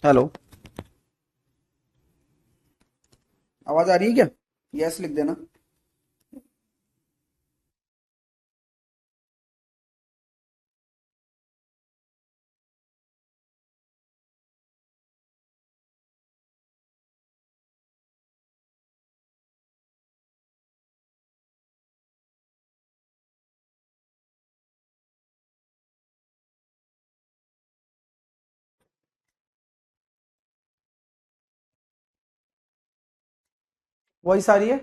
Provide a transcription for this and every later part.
Hello. आवाज आ रही है क्या? यस लिख देना। वॉइस आ रही है?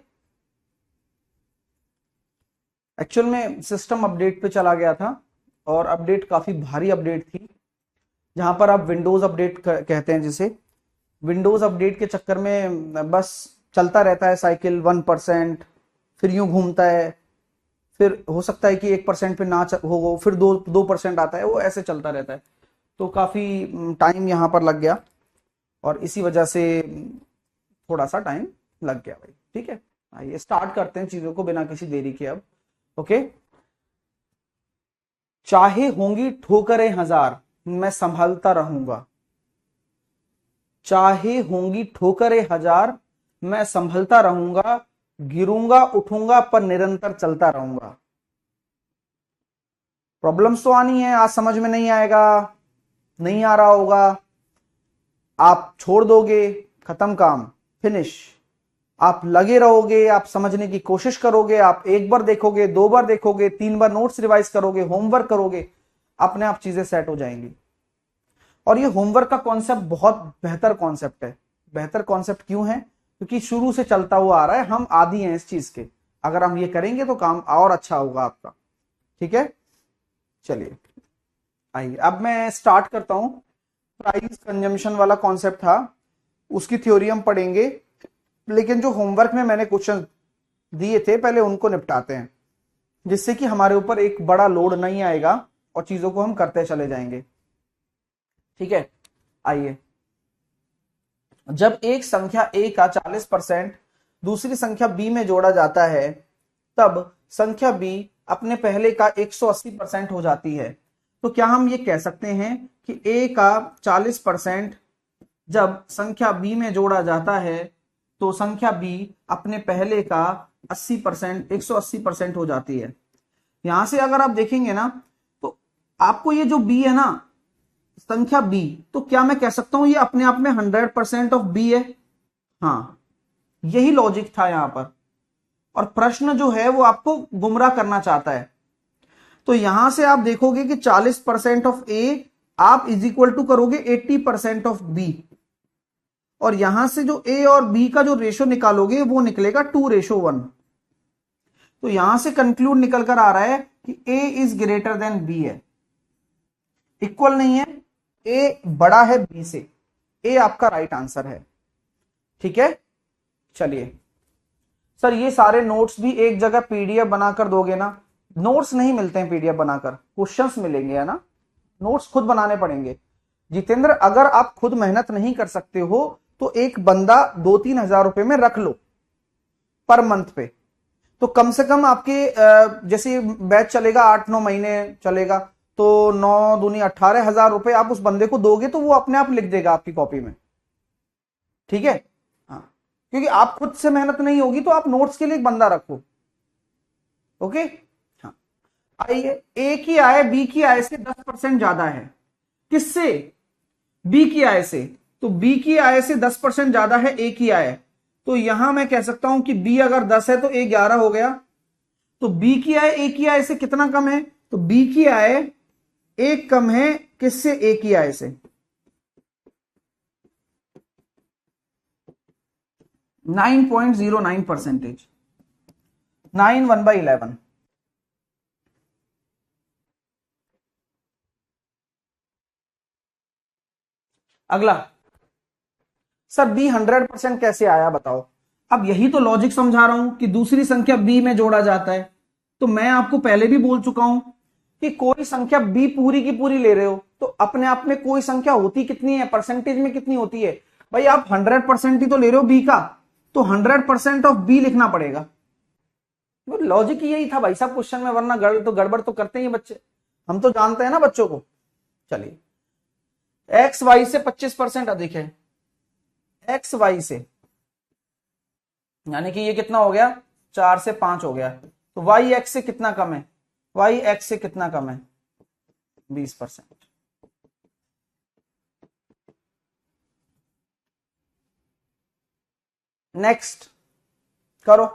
एक्चुअल में सिस्टम अपडेट पे चला गया था और अपडेट काफी भारी अपडेट थी। जहां पर आप विंडोज अपडेट कहते हैं जिसे, विंडोज अपडेट के चक्कर में बस चलता रहता है साइकिल 1%, फिर यूं घूमता है, फिर हो सकता है कि 1% पे ना हो, फिर 2% आता है, वो ऐसे चलता रहता है। तो काफी टाइम यहाँ पर लग गया और इसी वजह से थोड़ा सा टाइम लग गया भाई। ठीक है, आइए स्टार्ट करते हैं चीजों को बिना किसी देरी के अब। ओके। चाहे होंगी ठोकरें हजार, मैं संभलता रहूंगा। चाहे होंगी ठोकरें हजार, मैं संभलता रहूंगा। गिरूंगा उठूंगा पर निरंतर चलता रहूंगा। प्रॉब्लम्स तो आनी है, आज समझ में नहीं आएगा, नहीं आ रहा होगा, आप छोड़ दोगे, खत्म काम, फिनिश। आप लगे रहोगे, आप समझने की कोशिश करोगे, आप एक बार देखोगे, दो बार देखोगे, तीन बार नोट्स रिवाइज करोगे, होमवर्क करोगे, अपने आप चीजें सेट हो जाएंगी। और ये होमवर्क का कॉन्सेप्ट बहुत बेहतर कॉन्सेप्ट है। बेहतर कॉन्सेप्ट क्यों है? क्योंकि शुरू से चलता हुआ आ रहा है, हम आदी हैं इस चीज के। अगर हम ये करेंगे तो काम और अच्छा होगा आपका। ठीक है, चलिए आइए अब मैं स्टार्ट करता हूं। प्राइस कंजम्पशन वाला कॉन्सेप्ट था, उसकी थ्योरी हम पढ़ेंगे, लेकिन जो होमवर्क में मैंने क्वेश्चन दिए थे पहले उनको निपटाते हैं, जिससे कि हमारे ऊपर एक बड़ा लोड नहीं आएगा और चीजों को हम करते चले जाएंगे। ठीक है, आइए। जब एक संख्या a का 40% दूसरी संख्या b में जोड़ा जाता है, तब संख्या b अपने पहले का 180% हो जाती है। तो क्या हम ये कह सकते हैं कि a का 40% जब संख्या b में जोड़ा जाता है तो संख्या b अपने पहले का 80%, 180% हो जाती है। यहां से अगर आप देखेंगे ना, तो आपको ये जो b है ना, संख्या b, तो क्या मैं कह सकता हूं ये अपने आप में 100% ऑफ b है? हाँ, यही लॉजिक था यहां पर। और प्रश्न जो है वो आपको गुमराह करना चाहता है। तो यहां से आप देखोगे कि 40% ऑफ a आप इज इक्वल टू करोगे 80% ऑफ b, और यहां से जो a और b का जो रेशो निकालोगे वो निकलेगा 2:1। तो यहां से कंक्लूड निकल कर आ रहा है कि a is greater than b है, इक्वल नहीं है, a बड़ा है b से। a आपका राइट आंसर है। ठीक है, चलिए। सर ये सारे नोट्स भी एक जगह पीडीएफ बनाकर दोगे ना? नोट्स नहीं मिलते हैं पीडीएफ बनाकर, क्वेश्चंस मिलेंगे, है ना? नोट्स खुद बनाने पड़ेंगे। जितेंद्र, अगर आप खुद मेहनत नहीं कर सकते हो तो एक बंदा 2-3 हजार रुपए में रख लो पर मंथ पे। तो कम से कम आपके जैसे बैच चलेगा 8-9 महीने चलेगा, तो 9 दूनी 18 हजार रुपए आप उस बंदे को दोगे तो वो अपने आप लिख देगा आपकी कॉपी में। ठीक है, हाँ, क्योंकि आप खुद से मेहनत नहीं होगी तो आप नोट्स के लिए एक बंदा रखो। ओके, हाँ। आइए, ए की आय बी की आय से 10% ज्यादा है। किससे? बी की आय से। तो बी की आय से 10% ज्यादा है ए की आय। तो यहां मैं कह सकता हूं कि बी अगर 10 है तो ए 11 हो गया। तो बी की आय ए की आय से कितना कम है? तो बी की आय एक कम है किससे? ए की आय से। 9.09%। 9 1/11। अगला, सर बी 100% कैसे आया बताओ? अब यही तो लॉजिक समझा रहा हूं कि दूसरी संख्या बी में जोड़ा जाता है। तो मैं आपको पहले भी बोल चुका हूं कि कोई संख्या बी पूरी की पूरी ले रहे हो तो अपने आप में कोई संख्या होती कितनी है, परसेंटेज में कितनी होती है? भाई आप 100% ही तो ले रहे हो बी का, तो 100% ऑफ बी लिखना पड़ेगा। लॉजिक यही था भाई साहब क्वेश्चन में, वरना गड़बड़ तो करते ही बच्चे, हम तो जानते हैं ना बच्चों को। चलिए, एक्स वाई से 25% अधिक है, एक्स वाई से, यानी कि ये कितना हो गया, 4 से 5 हो गया, तो वाई एक्स से कितना कम है, वाई एक्स से कितना कम है, 20%। नेक्स्ट करो।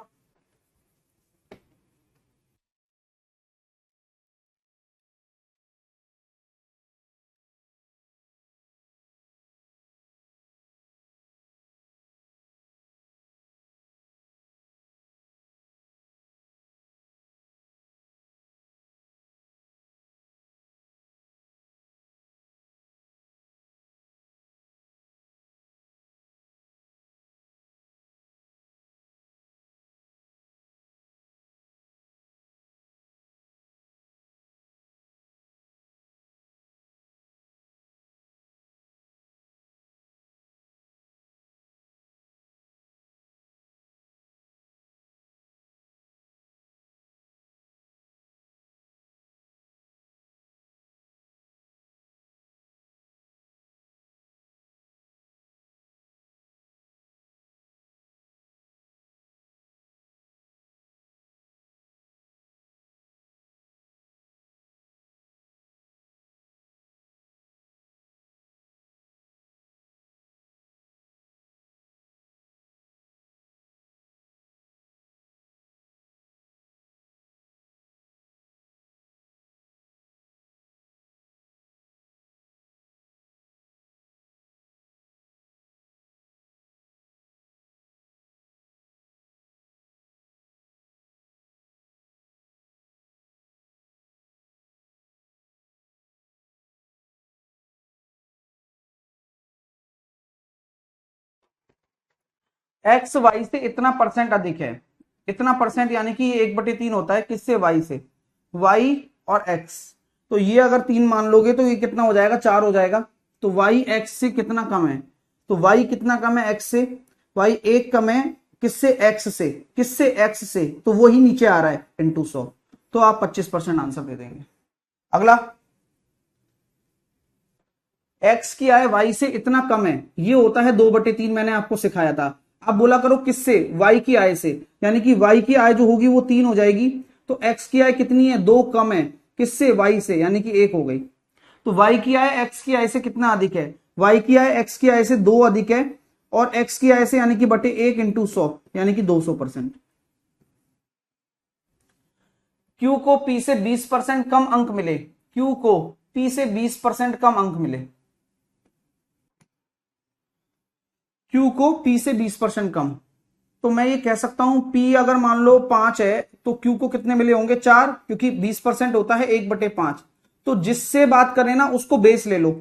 एक्स वाई से इतना परसेंट अधिक है, इतना परसेंट यानी कि 1/3 होता है किससे, वाई से, वाई और एक्स, तो ये अगर 3 मान लोगे तो ये कितना हो जाएगा, 4 हो जाएगा, तो वाई एक्स से कितना कम है, तो वाई कितना कम है एक्स से, वाई 1 कम है किससे, एक्स से, किससे, एक्स से, तो वही नीचे आ रहा है इंटू 100, तो आप 25% आंसर दे देंगे। अगला, एक्स की आय वाई से इतना कम है, ये होता है 2/3, मैंने आपको सिखाया था। अब बोला करो किससे, वाई की आय से, यानी कि वाई की आय जो होगी वो 3 हो जाएगी, तो एक्स की आय कितनी है, 2 कम है किससे, वाई से, यानी कि 1 हो गई, तो वाई की आय एक्स की आय से कितना अधिक है, वाई की आय एक्स की आय से 2 अधिक है, और एक्स की आय से यानी कि बटे 1 इंटू 100, यानी कि 200%। क्यू को पी से 20% कम अंक मिले, क्यू को पी से 20% कम अंक मिले, क्यू को पी से 20% कम, तो मैं ये कह सकता हूं पी अगर मान लो 5 है तो क्यू को कितने मिले होंगे, 4, क्योंकि 20% होता है 1/5, तो जिससे बात करें ना उसको बेस ले लो,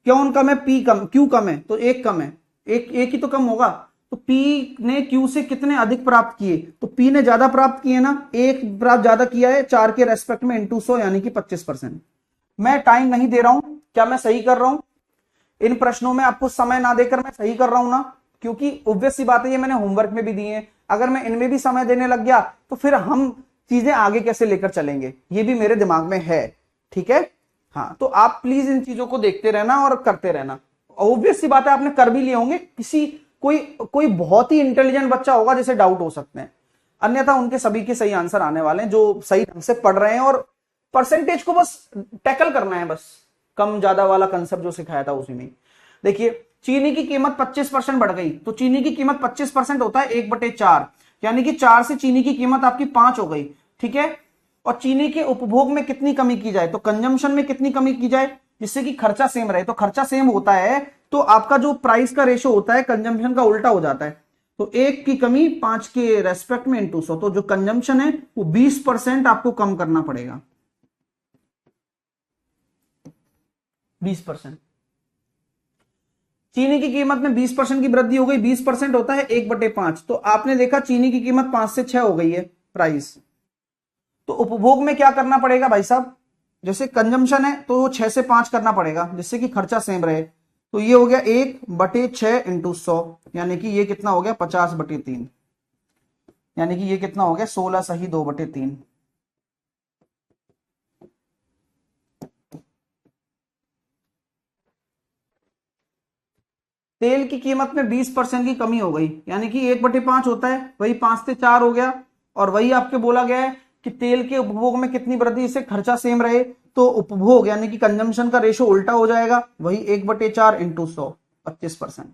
कौन कम है, पी कम, क्यू कम है तो 1 कम है, एक ही तो कम होगा, तो पी ने क्यू से कितने अधिक प्राप्त किए, तो पी ने ज्यादा प्राप्त किए ना, एक प्राप्त ज्यादा किया है 4 के रेस्पेक्ट में इंटू 100, यानी कि 25%। मैं टाइम नहीं दे रहा हूं, क्या मैं सही कर रहा हूं, इन प्रश्नों में आपको समय ना देकर मैं सही कर रहा हूं ना, क्योंकि ऑब्वियस सी बात है ये मैंने होमवर्क में भी दिए हैं, अगर मैं इनमें भी समय देने लग गया तो फिर हम चीजें आगे कैसे लेकर चलेंगे, ये भी मेरे दिमाग में है, ठीक है। हाँ, तो आप प्लीज इन चीजों को देखते रहना और करते रहना, ऑब्वियस सी बात है आपने कर भी लिए होंगे, किसी कोई कोई बहुत ही इंटेलिजेंट बच्चा होगा जिसे डाउट हो सकते हैं, अन्यथा उनके सभी के सही आंसर आने वाले हैं जो सही ढंग से पढ़ रहे हैं, और परसेंटेज को बस टैकल करना है, बस कम ज्यादा वाला कंसेप्ट जो सिखाया था उसी में। देखिए, चीनी की कीमत 25% बढ़ गई, तो चीनी की कीमत 25% होता है 1/4, यानी कि 4 से चीनी की कीमत आपकी 5 हो गई, ठीक है। और चीनी के उपभोग में कितनी कमी की जाए, तो कंजम्पशन में कितनी कमी की जाए जिससे कि खर्चा सेम रहे, तो खर्चा सेम होता है तो आपका जो प्राइस का रेशो होता है कंजम्पशन का उल्टा हो जाता है, तो 1 की कमी 5 के रेस्पेक्ट में इंटू 100, तो जो कंजम्पशन है वो 20% आपको कम करना पड़ेगा, 20%। चीनी की कीमत में 20% की वृद्धि हो गई, 20% होता है 1/5, तो आपने देखा चीनी की कीमत 5 से 6 हो गई है प्राइस, तो उपभोग में क्या करना पड़ेगा भाई साहब, जैसे कंजम्पशन है तो 6 से 5 करना पड़ेगा जिससे कि खर्चा सेम रहे, तो ये हो गया 1/6 इंटू 100, यानी कि ये कितना हो गया 50/3, यानी कि ये कितना हो गया 16 सही 2/3। तेल की कीमत में 20% की कमी हो गई, यानी कि 1/5 होता है, वही 5 से 4 हो गया। और वही आपके बोला गया है कि तेल के उपभोग में कितनी वृद्धि, इससे खर्चा सेम रहे, तो उपभोग यानी कि कंजम्पशन का रेशो उल्टा हो जाएगा, वही 1/4 इंटू 100, 25%।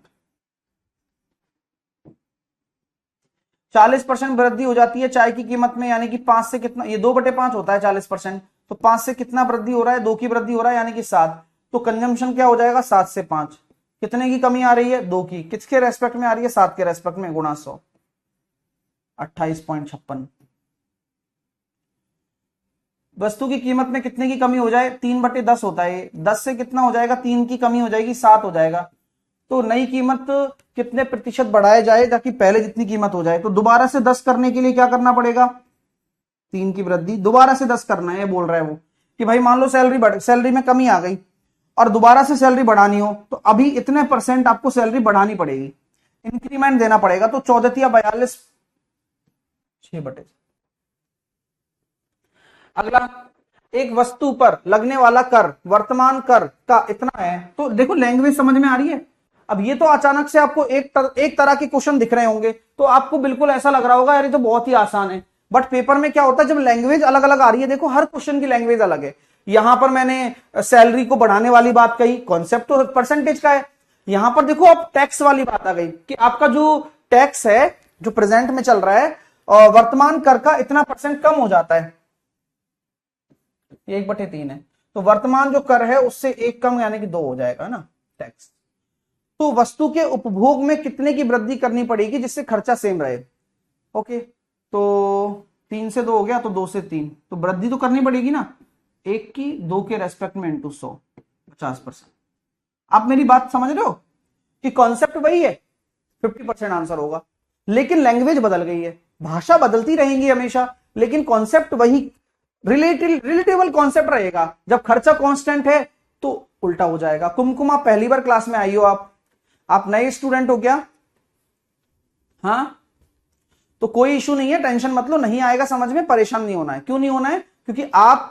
40% वृद्धि हो जाती है चाय की कीमत में, यानी कि 5 से कितना, ये 2/5 होता है 40%, तो 5 से कितना वृद्धि हो रहा है, 2 की वृद्धि हो रहा है, यानी कि 7। तो कंजम्पशन क्या हो जाएगा, 7 से 5, कितने की कमी आ रही है, 2 की। किसके रेस्पेक्ट में आ रही है, 7 के रेस्पेक्ट में, गुणा 100, 28.56। वस्तु की कीमत में कितने की कमी हो जाए, 3/10 होता है, 10 से कितना हो जाएगा, 3 की कमी हो जाएगी, 7 हो जाएगा। तो नई कीमत कितने प्रतिशत बढ़ाया जाए ताकि पहले जितनी कीमत हो जाए, तो दोबारा से 10 करने के लिए क्या करना पड़ेगा, 3 की वृद्धि, दोबारा से 10 करना है, बोल रहा है वो कि भाई मान लो सैलरी में कमी आ गई और दोबारा से सैलरी बढ़ानी हो, तो अभी इतने % आपको सैलरी बढ़ानी पड़ेगी, इंक्रीमेंट देना पड़ेगा। तो 14 या 42, 6/। अगला, एक वस्तु पर लगने वाला कर वर्तमान कर का इतना है। तो देखो लैंग्वेज समझ में आ रही है। अब ये तो अचानक से आपको एक तरह के क्वेश्चन दिख रहे होंगे, तो आपको बिल्कुल ऐसा लग रहा होगा यार ये तो बहुत ही आसान है, बट पेपर में क्या होता है, जब लैंग्वेज अलग अलग आ रही है, देखो हर क्वेश्चन की लैंग्वेज अलग है। यहां पर मैंने सैलरी को बढ़ाने वाली बात कही, कॉन्सेप्ट तो परसेंटेज का है। यहां पर देखो अब टैक्स वाली बात आ गई कि आपका जो टैक्स है जो प्रेजेंट में चल रहा है, वर्तमान कर का इतना % कम हो जाता है, 1/3 है, तो वर्तमान जो कर है उससे 1 कम, यानी कि 2 हो जाएगा ना टैक्स। तो वस्तु के उपभोग में कितने की वृद्धि करनी पड़ेगी जिससे खर्चा सेम रहे। ओके, तो 3 से 2 हो गया, तो 2 से 3, तो वृद्धि तो करनी पड़ेगी ना, 1 की 2 के रेस्पेक्ट में इंटू 100, 50%। आप मेरी बात समझ रहे हो कि कॉन्सेप्ट वही है, 50% आंसर होगा, लेकिन लैंग्वेज बदल गई है। भाषा बदलती रहेंगी हमेशा, लेकिन कॉन्सेप्ट वही रिलेटेबल कॉन्सेप्ट रहेगा। जब खर्चा कांस्टेंट है तो उल्टा हो जाएगा। कुमकुम, आप पहली बार क्लास में आई हो, आप नए स्टूडेंट हो क्या, हाँ, तो कोई इशू नहीं है, टेंशन मत लो, नहीं आएगा समझ में, परेशान नहीं होना है। क्यों नहीं होना है, क्योंकि आप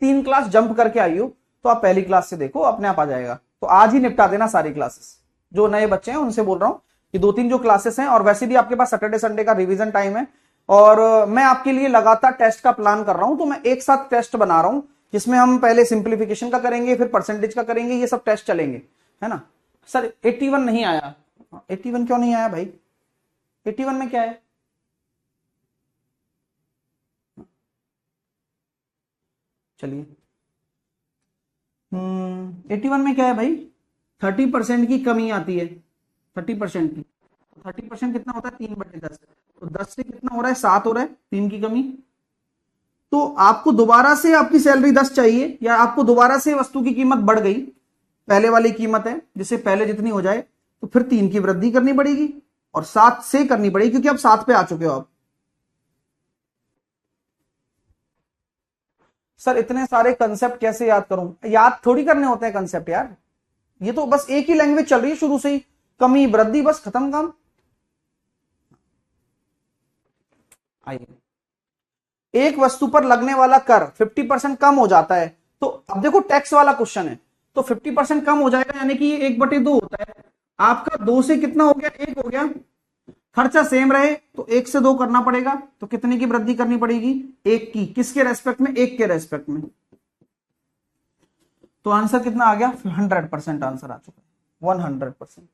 3 क्लास जंप करके आई हो, तो आप पहली क्लास से देखो, अपने आप आ जाएगा। तो आज ही निपटा देना सारी क्लासेस। जो नए बच्चे हैं उनसे बोल रहा हूं कि 2-3 जो क्लासेस हैं, और वैसे भी आपके पास सैटरडे संडे का रिवीजन टाइम है, और मैं आपके लिए लगातार टेस्ट का प्लान कर रहा हूं। तो मैं एक साथ टेस्ट बना रहा हूं, जिसमें हम पहले सिंप्लीफिकेशन का करेंगे, फिर परसेंटेज का करेंगे, ये सब टेस्ट चलेंगे, है ना। सर 81 नहीं आया, 81 क्यों नहीं आया भाई, 81 में क्या है, चलिए 81 में क्या है भाई, 30% की कमी आती है, 30% की, 30% कितना होता है, 3/10, तो 10 से कितना हो रहा है, 7 हो रहा है, 3 की कमी। तो आपको दोबारा से आपकी सैलरी 10 चाहिए, या आपको दोबारा से वस्तु की कीमत बढ़ गई, पहले वाली कीमत है जिससे पहले जितनी हो जाए, तो फिर 3 की वृद्धि करनी पड़ेगी और 7 से करनी पड़ेगी, क्योंकि आप 7 पे आ चुके हो आप। सर इतने सारे कंसेप्ट कैसे याद करूं, याद थोड़ी करने होते हैं कंसेप्ट यार, ये तो बस एक ही लैंग्वेज चल रही है शुरू से ही, कमी वृद्धि, बस खत्म काम। आइए, एक वस्तु पर लगने वाला कर 50% कम हो जाता है। तो अब देखो टैक्स वाला क्वेश्चन है, तो 50% कम हो जाएगा, यानी कि ये 1/2 होता है, आपका 2 से कितना हो गया, 1 हो गया। खर्चा सेम रहे तो 1 से 2 करना पड़ेगा, तो कितने की वृद्धि करनी पड़ेगी, 1 की। किसके रेस्पेक्ट में, 1 के रेस्पेक्ट में। तो आंसर कितना आ गया, 100% आंसर आ चुका है, 100%।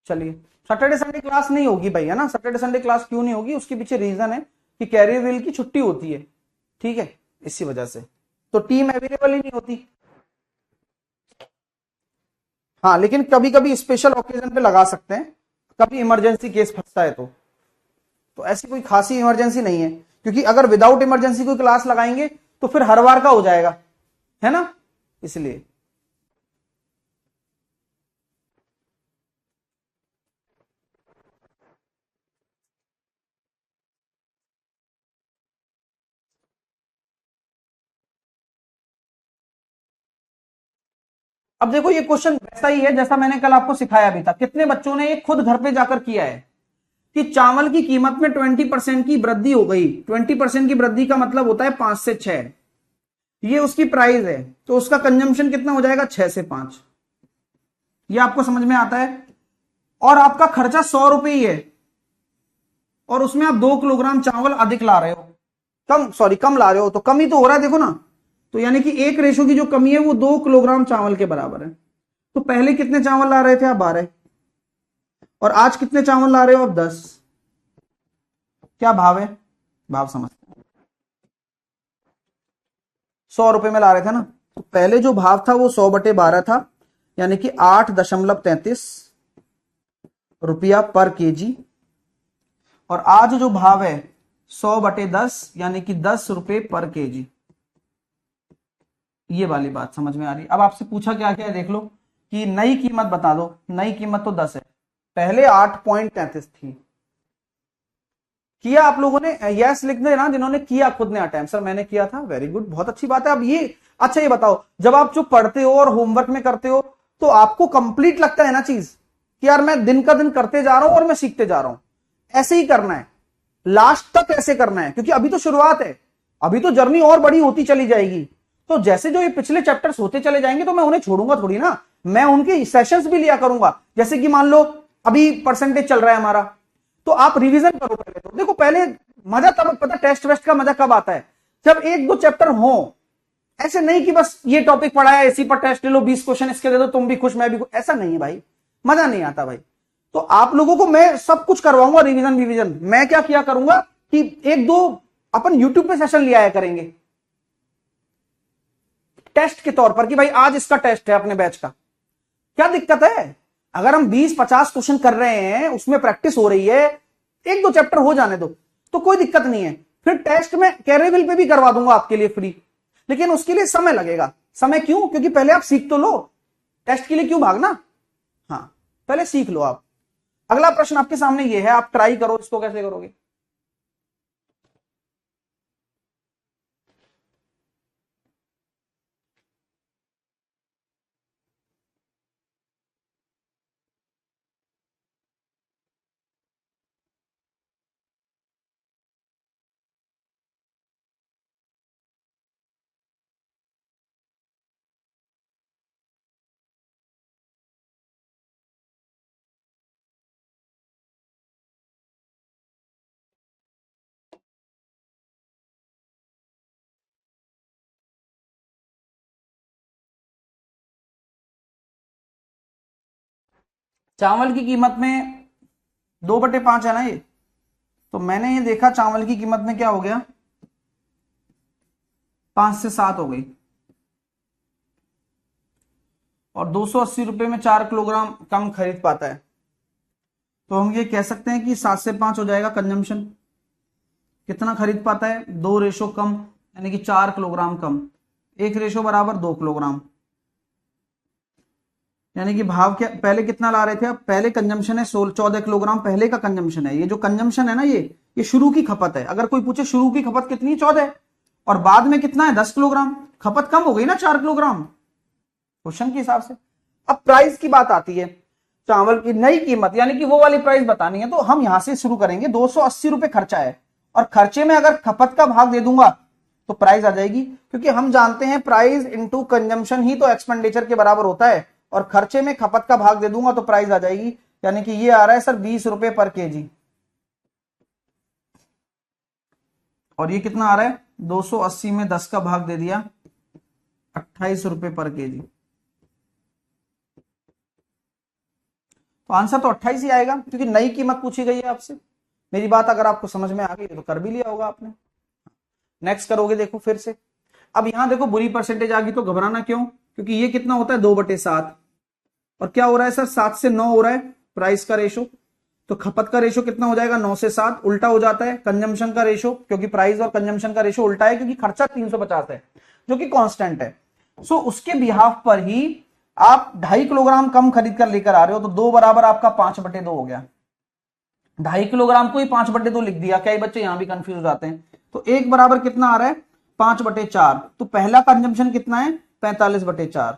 चलिए, सैटरडे संडे क्लास नहीं होगी भाई, है ना। सैटरडे संडे क्लास क्यों नहीं होगी, उसके पीछे रीजन है कि कैरियर व्हील की छुट्टी होती है, ठीक है, इसी वजह से। तो टीम अवेलेबल ही नहीं होती। हाँ, लेकिन कभी कभी स्पेशल ओकेजन पे लगा सकते हैं, कभी इमरजेंसी केस फंसता है तो ऐसी कोई खासी इमरजेंसी नहीं है, क्योंकि अगर विदाउट इमरजेंसी कोई क्लास लगाएंगे तो फिर हर बार का हो जाएगा, है ना, इसलिए। अब देखो ये क्वेश्चन वैसा ही है जैसा मैंने कल आपको सिखाया भी था। कितने बच्चों ने ये खुद घर पे जाकर किया है कि चावल की कीमत में 20% की वृद्धि हो गई। 20% की वृद्धि का मतलब होता है 5 से 6, ये उसकी प्राइस है, तो उसका कंजम्पशन कितना हो जाएगा 6 से 5। ये आपको समझ में आता है। और आपका खर्चा 100 रुपए ही है, और उसमें आप 2 किलोग्राम चावल अधिक ला रहे हो, कम ला रहे हो, तो कम ही तो हो रहा है, देखो ना। तो यानी कि एक रेशो की जो कमी है वो 2 किलोग्राम चावल के बराबर है। तो पहले कितने चावल ला रहे थे आप? 12। और आज कितने चावल ला रहे हो आप? 10। क्या भाव है? भाव समझ, 100 रुपए में ला रहे थे ना, तो पहले जो भाव था वो 100/12 था, यानी कि 8.33 रुपया पर केजी। और आज जो भाव है 100/10, यानी कि 10 रुपए पर केजी। ये वाली बात समझ में आ रही। अब आपसे पूछा क्या क्या है, देख लो कि नई कीमत बता दो। नई कीमत तो 10 है, पहले 8.33 थी। किया आप लोगों ने? यस लिख देना जिन्होंने किया खुद ने अटेम्प्ट। सर मैंने किया था, वेरी गुड, बहुत अच्छी बात है। अब ये अच्छा, ये बताओ, जब आप जो पढ़ते हो और होमवर्क में करते हो, तो आपको कंप्लीट लगता है ना चीज कि यार मैं दिन का दिन करते जा रहा हूं और मैं सीखते जा रहा हूं। ऐसे ही करना है, लास्ट तक ऐसे करना है, क्योंकि अभी तो शुरुआत है, अभी तो जर्नी और बड़ी होती चली जाएगी। तो जैसे जो ये पिछले चैप्टर्स होते चले जाएंगे तो मैं उन्हें छोड़ूंगा थोड़ी ना, मैं उनके सेशंस भी लिया करूंगा। जैसे कि मान लो अभी परसेंटेज चल रहा है हमारा, तो आप रिवीजन करो पहले। तो देखो पहले मजा तब पता, टेस्ट वेस्ट का मजा कब आता है? जब 1-2 चैप्टर हो। ऐसे नहीं कि बस ये टॉपिक पढ़ा है, इसी पर टेस्ट ले लो, 20 क्वेश्चन इसके दे दो, तुम भी खुश मैं भी खुश। ऐसा नहीं है भाई, मजा नहीं आता भाई। तो आप लोगों को मैं सब कुछ करवाऊंगा, रिवीजन। मैं क्या किया करूंगा कि 1-2 अपन यूट्यूब पे सेशन ले आया करेंगे टेस्ट के तौर पर, कि भाई आज इसका टेस्ट है अपने बैच का। क्या दिक्कत है? अगर हम 20-50 क्वेश्चन कर रहे हैं, उसमें प्रैक्टिस हो रही है, 1-2 चैप्टर हो जाने दो, तो कोई दिक्कत नहीं है। फिर टेस्ट में कैरेबिल पे भी करवा दूंगा आपके लिए फ्री, लेकिन उसके लिए समय लगेगा। समय क्यों? क्योंकि पहले आप सीख तो लो, टेस्ट के लिए क्यों भागना। हाँ, पहले सीख लो आप। अगला प्रश्न आपके सामने ये है, आप ट्राई करो, इसको कैसे करोगे। चावल की कीमत में 2/5 है ना ये, तो मैंने ये देखा चावल की कीमत में क्या हो गया, 5 से 7 हो गई। और 280 रुपए में 4 किलोग्राम कम खरीद पाता है, तो हम ये कह सकते हैं कि 7 से 5 हो जाएगा कंजम्पशन। कितना खरीद पाता है? 2 रेशो कम, यानी कि 4 किलोग्राम कम। 1 रेशो बराबर 2 किलोग्राम, यानी कि भाव क्या, पहले कितना ला रहे थे आप? पहले कंजम्पशन है 14 किलोग्राम, पहले का कंजम्पशन है। ये जो कंजम्पशन है ना, ये शुरू की खपत है। अगर कोई पूछे शुरू की खपत कितनी है, 14, और बाद में कितना है, 10 किलोग्राम। खपत कम हो गई ना 4 किलोग्राम, क्वेश्चन के हिसाब से। अब प्राइस की बात आती है, चावल की नई कीमत, यानी कि वो वाली प्राइस बतानी है, तो हम यहां से शुरू करेंगे। 280 रुपए खर्चा है, और खर्चे में अगर खपत का भाग दे दूंगा तो प्राइस आ जाएगी, क्योंकि हम जानते हैं प्राइस इनटू कंजम्पशन ही तो एक्सपेंडिचर के बराबर होता है। और खर्चे में खपत का भाग दे दूंगा तो प्राइस आ जाएगी, यानी कि ये आ रहा है सर 20 रुपए पर केजी। और ये कितना आ रहा है? 280 में 10 का भाग दे दिया, 28 रुपए पर केजी। तो आंसर तो 28 ही आएगा, क्योंकि नई कीमत पूछी गई है आपसे। मेरी बात अगर आपको समझ में आ गई तो कर भी लिया होगा आपने। नेक्स्ट करोगे, देखो फिर से। अब यहां देखो बुरी परसेंटेज आ गई, तो घबराना क्यों, क्योंकि ये कितना होता है 2/7, और क्या हो रहा है सर 7 से 9 हो रहा है प्राइस का रेशो। तो खपत का रेशो कितना हो जाएगा? 9 से 7, उल्टा हो जाता है कंजम्पशन का रेशो, क्योंकि प्राइस और कंजम्पशन का रेशो उल्टा है, क्योंकि खर्चा 350 है जो कि कांस्टेंट है। सो उसके बिहाफ पर ही आप 2.5 किलोग्राम कम खरीद कर लेकर आ रहे हो, तो 2 बराबर आपका 5/2 हो गया। 2.5 किलोग्राम को ही 5/2 लिख दिया। कई बच्चे यहां भी कंफ्यूज हो जाते हैं। तो 1 बराबर कितना आ रहा है? 5/4। तो पहला कंजम्पशन कितना है? 45/4।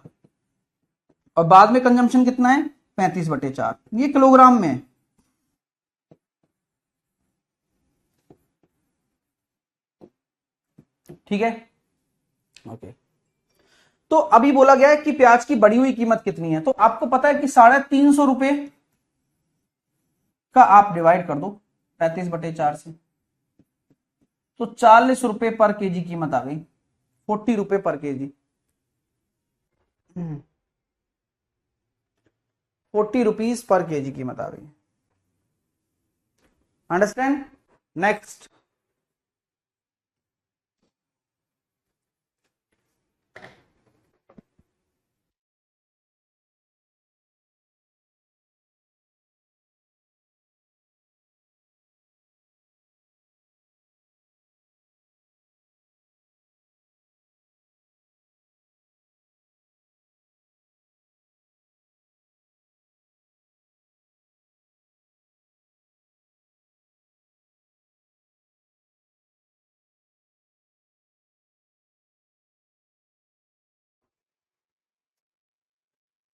और बाद में कंजम्पशन कितना है? 35/4। ये किलोग्राम में है। ठीक है, ओके। तो अभी बोला गया है कि प्याज की बढ़ी हुई कीमत कितनी है, तो आपको पता है कि 350 रुपए का आप डिवाइड कर दो 35/4 से, तो 40 रुपए पर केजी कीमत आ गई, 40 रुपए पर केजी, 40 रुपीज पर केजी कीमत आ गई। अंडरस्टैंड? नेक्स्ट,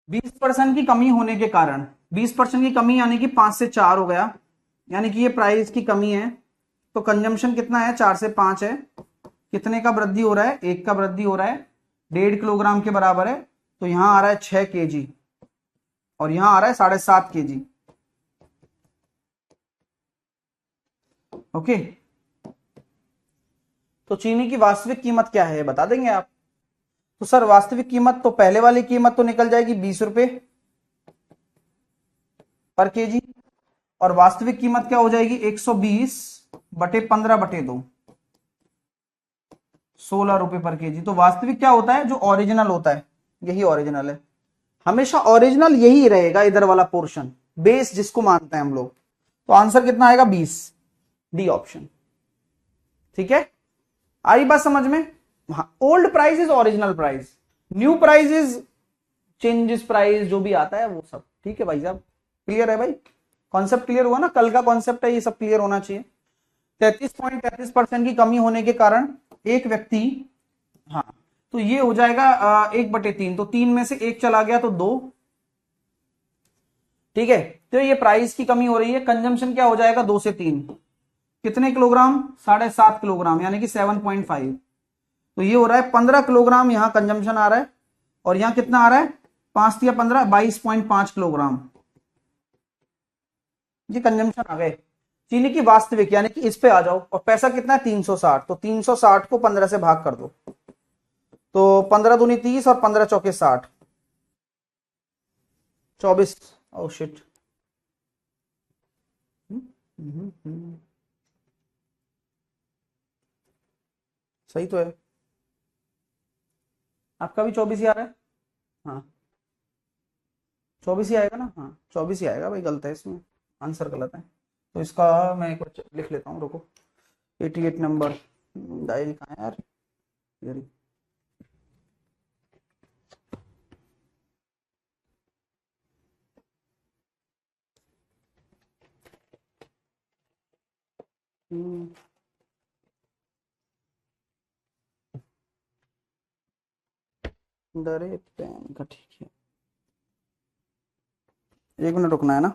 बीस परसेंट की कमी होने के कारण, 20% की कमी यानी कि 5 से 4 हो गया, यानी कि ये प्राइस की कमी है, तो कंजम्पशन कितना है, 4 से 5 है, कितने का वृद्धि हो रहा है, 1 का वृद्धि हो रहा है, 1.5 किलोग्राम के बराबर है, तो यहां आ रहा है 6 केजी और यहां आ रहा है 7.5 केजी। ओके, तो चीनी की वास्तविक कीमत क्या है बता देंगे आप? तो सर वास्तविक कीमत तो पहले वाली कीमत तो निकल जाएगी 20 रुपए पर केजी, और वास्तविक कीमत क्या हो जाएगी, 120/15/2, 16 रुपए पर केजी। तो वास्तविक क्या होता है, जो ओरिजिनल होता है, यही ओरिजिनल है, हमेशा ओरिजिनल यही रहेगा, इधर वाला पोर्शन बेस जिसको मानते हैं हम लोग। तो आंसर कितना आएगा, 20, डी ऑप्शन। ठीक है, आई बात समझ में? Old price is original price, new price is changes price, जो भी आता है वो सब। ठीक है भाई साहब, क्लियर है भाई? कॉन्सेप्ट क्लियर हुआ ना? कल का कॉन्सेप्ट है, ये सब क्लियर होना चाहिए। 33.33% की कमी होने के कारण एक व्यक्ति, हाँ तो ये हो जाएगा 1/3, तो 3 में से 1 चला गया तो 2। ठीक है, तो ये प्राइस की कमी हो रही है, कंजम्पशन क्या हो जाएगा, 2 से 3, कितने किलोग्राम, 7.5 किलोग्राम, यानी कि 7.5, तो ये हो रहा है 15 किलोग्राम यहां कंजम्पशन आ रहा है, और यहां कितना आ रहा है, 5 या 15, 22.5 किलोग्राम, ये कंजम्पशन आ गए। चीनी की वास्तविक यानी कि इस पे आ जाओ, और पैसा कितना है, 360, तो 360 को 15 से भाग कर दो, तो 15 दूनी 30 और 15 चौके 60, 24। ओ शिट, सही तो है, आपका भी 24 ही आ रहा है, हाँ 24 ही आएगा ना, हाँ 24 ही आएगा भाई, गलत है इसमें, आंसर गलत है। तो इसका मैं एक बार लिख लेता हूँ, रुको, 88 नंबर डायल कहाँ है यार, डरे पेन का, ठीक है 1 मिनट रुकना है ना,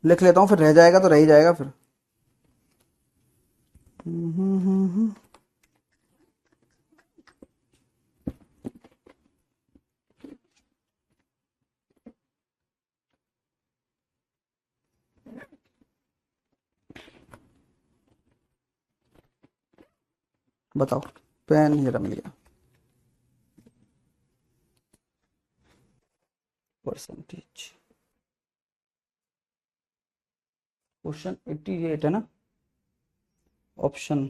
लिख लेता हूँ, फिर रह जाएगा तो रह ही जाएगा फिर। बताओ, पेन जरा मिल गया, परसेंटेज, क्वेश्चन 88 है ना, ऑप्शन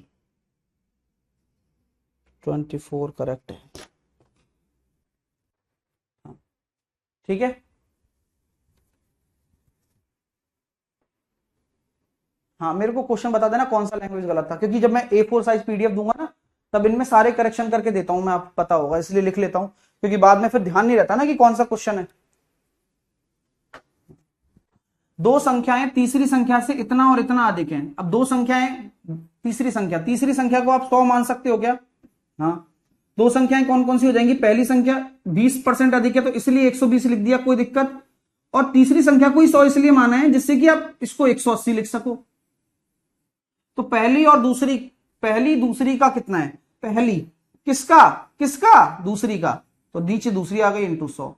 24 करेक्ट है। ठीक है, हाँ मेरे को क्वेश्चन बता देना कौन सा लैंग्वेज गलत था, क्योंकि जब मैं A4 साइज PDF दूंगा ना, तब इनमें सारे करेक्शन करके देता हूं मैं, आपको पता होगा, इसलिए लिख लेता हूं, क्योंकि बाद में फिर ध्यान नहीं रहता ना कि कौन सा क्वेश्चन है। दो संख्याएं तीसरी संख्या से इतना और इतना अधिक हैं, अब दो संख्याएं, तीसरी संख्या को आप 100 मान सकते हो क्या? हाँ, दो संख्याएं कौन कौन सी हो जाएंगी, पहली संख्या 20% अधिक है तो इसलिए 120 लिख दिया, कोई दिक्कत, और तीसरी संख्या को ही 100 इसलिए माना है जिससे कि आप इसको 180 लिख सको। तो पहली और दूसरी, पहली दूसरी का कितना है, पहली किसका किसका, दूसरी का, तो नीचे दूसरी आ गई इंटू 100।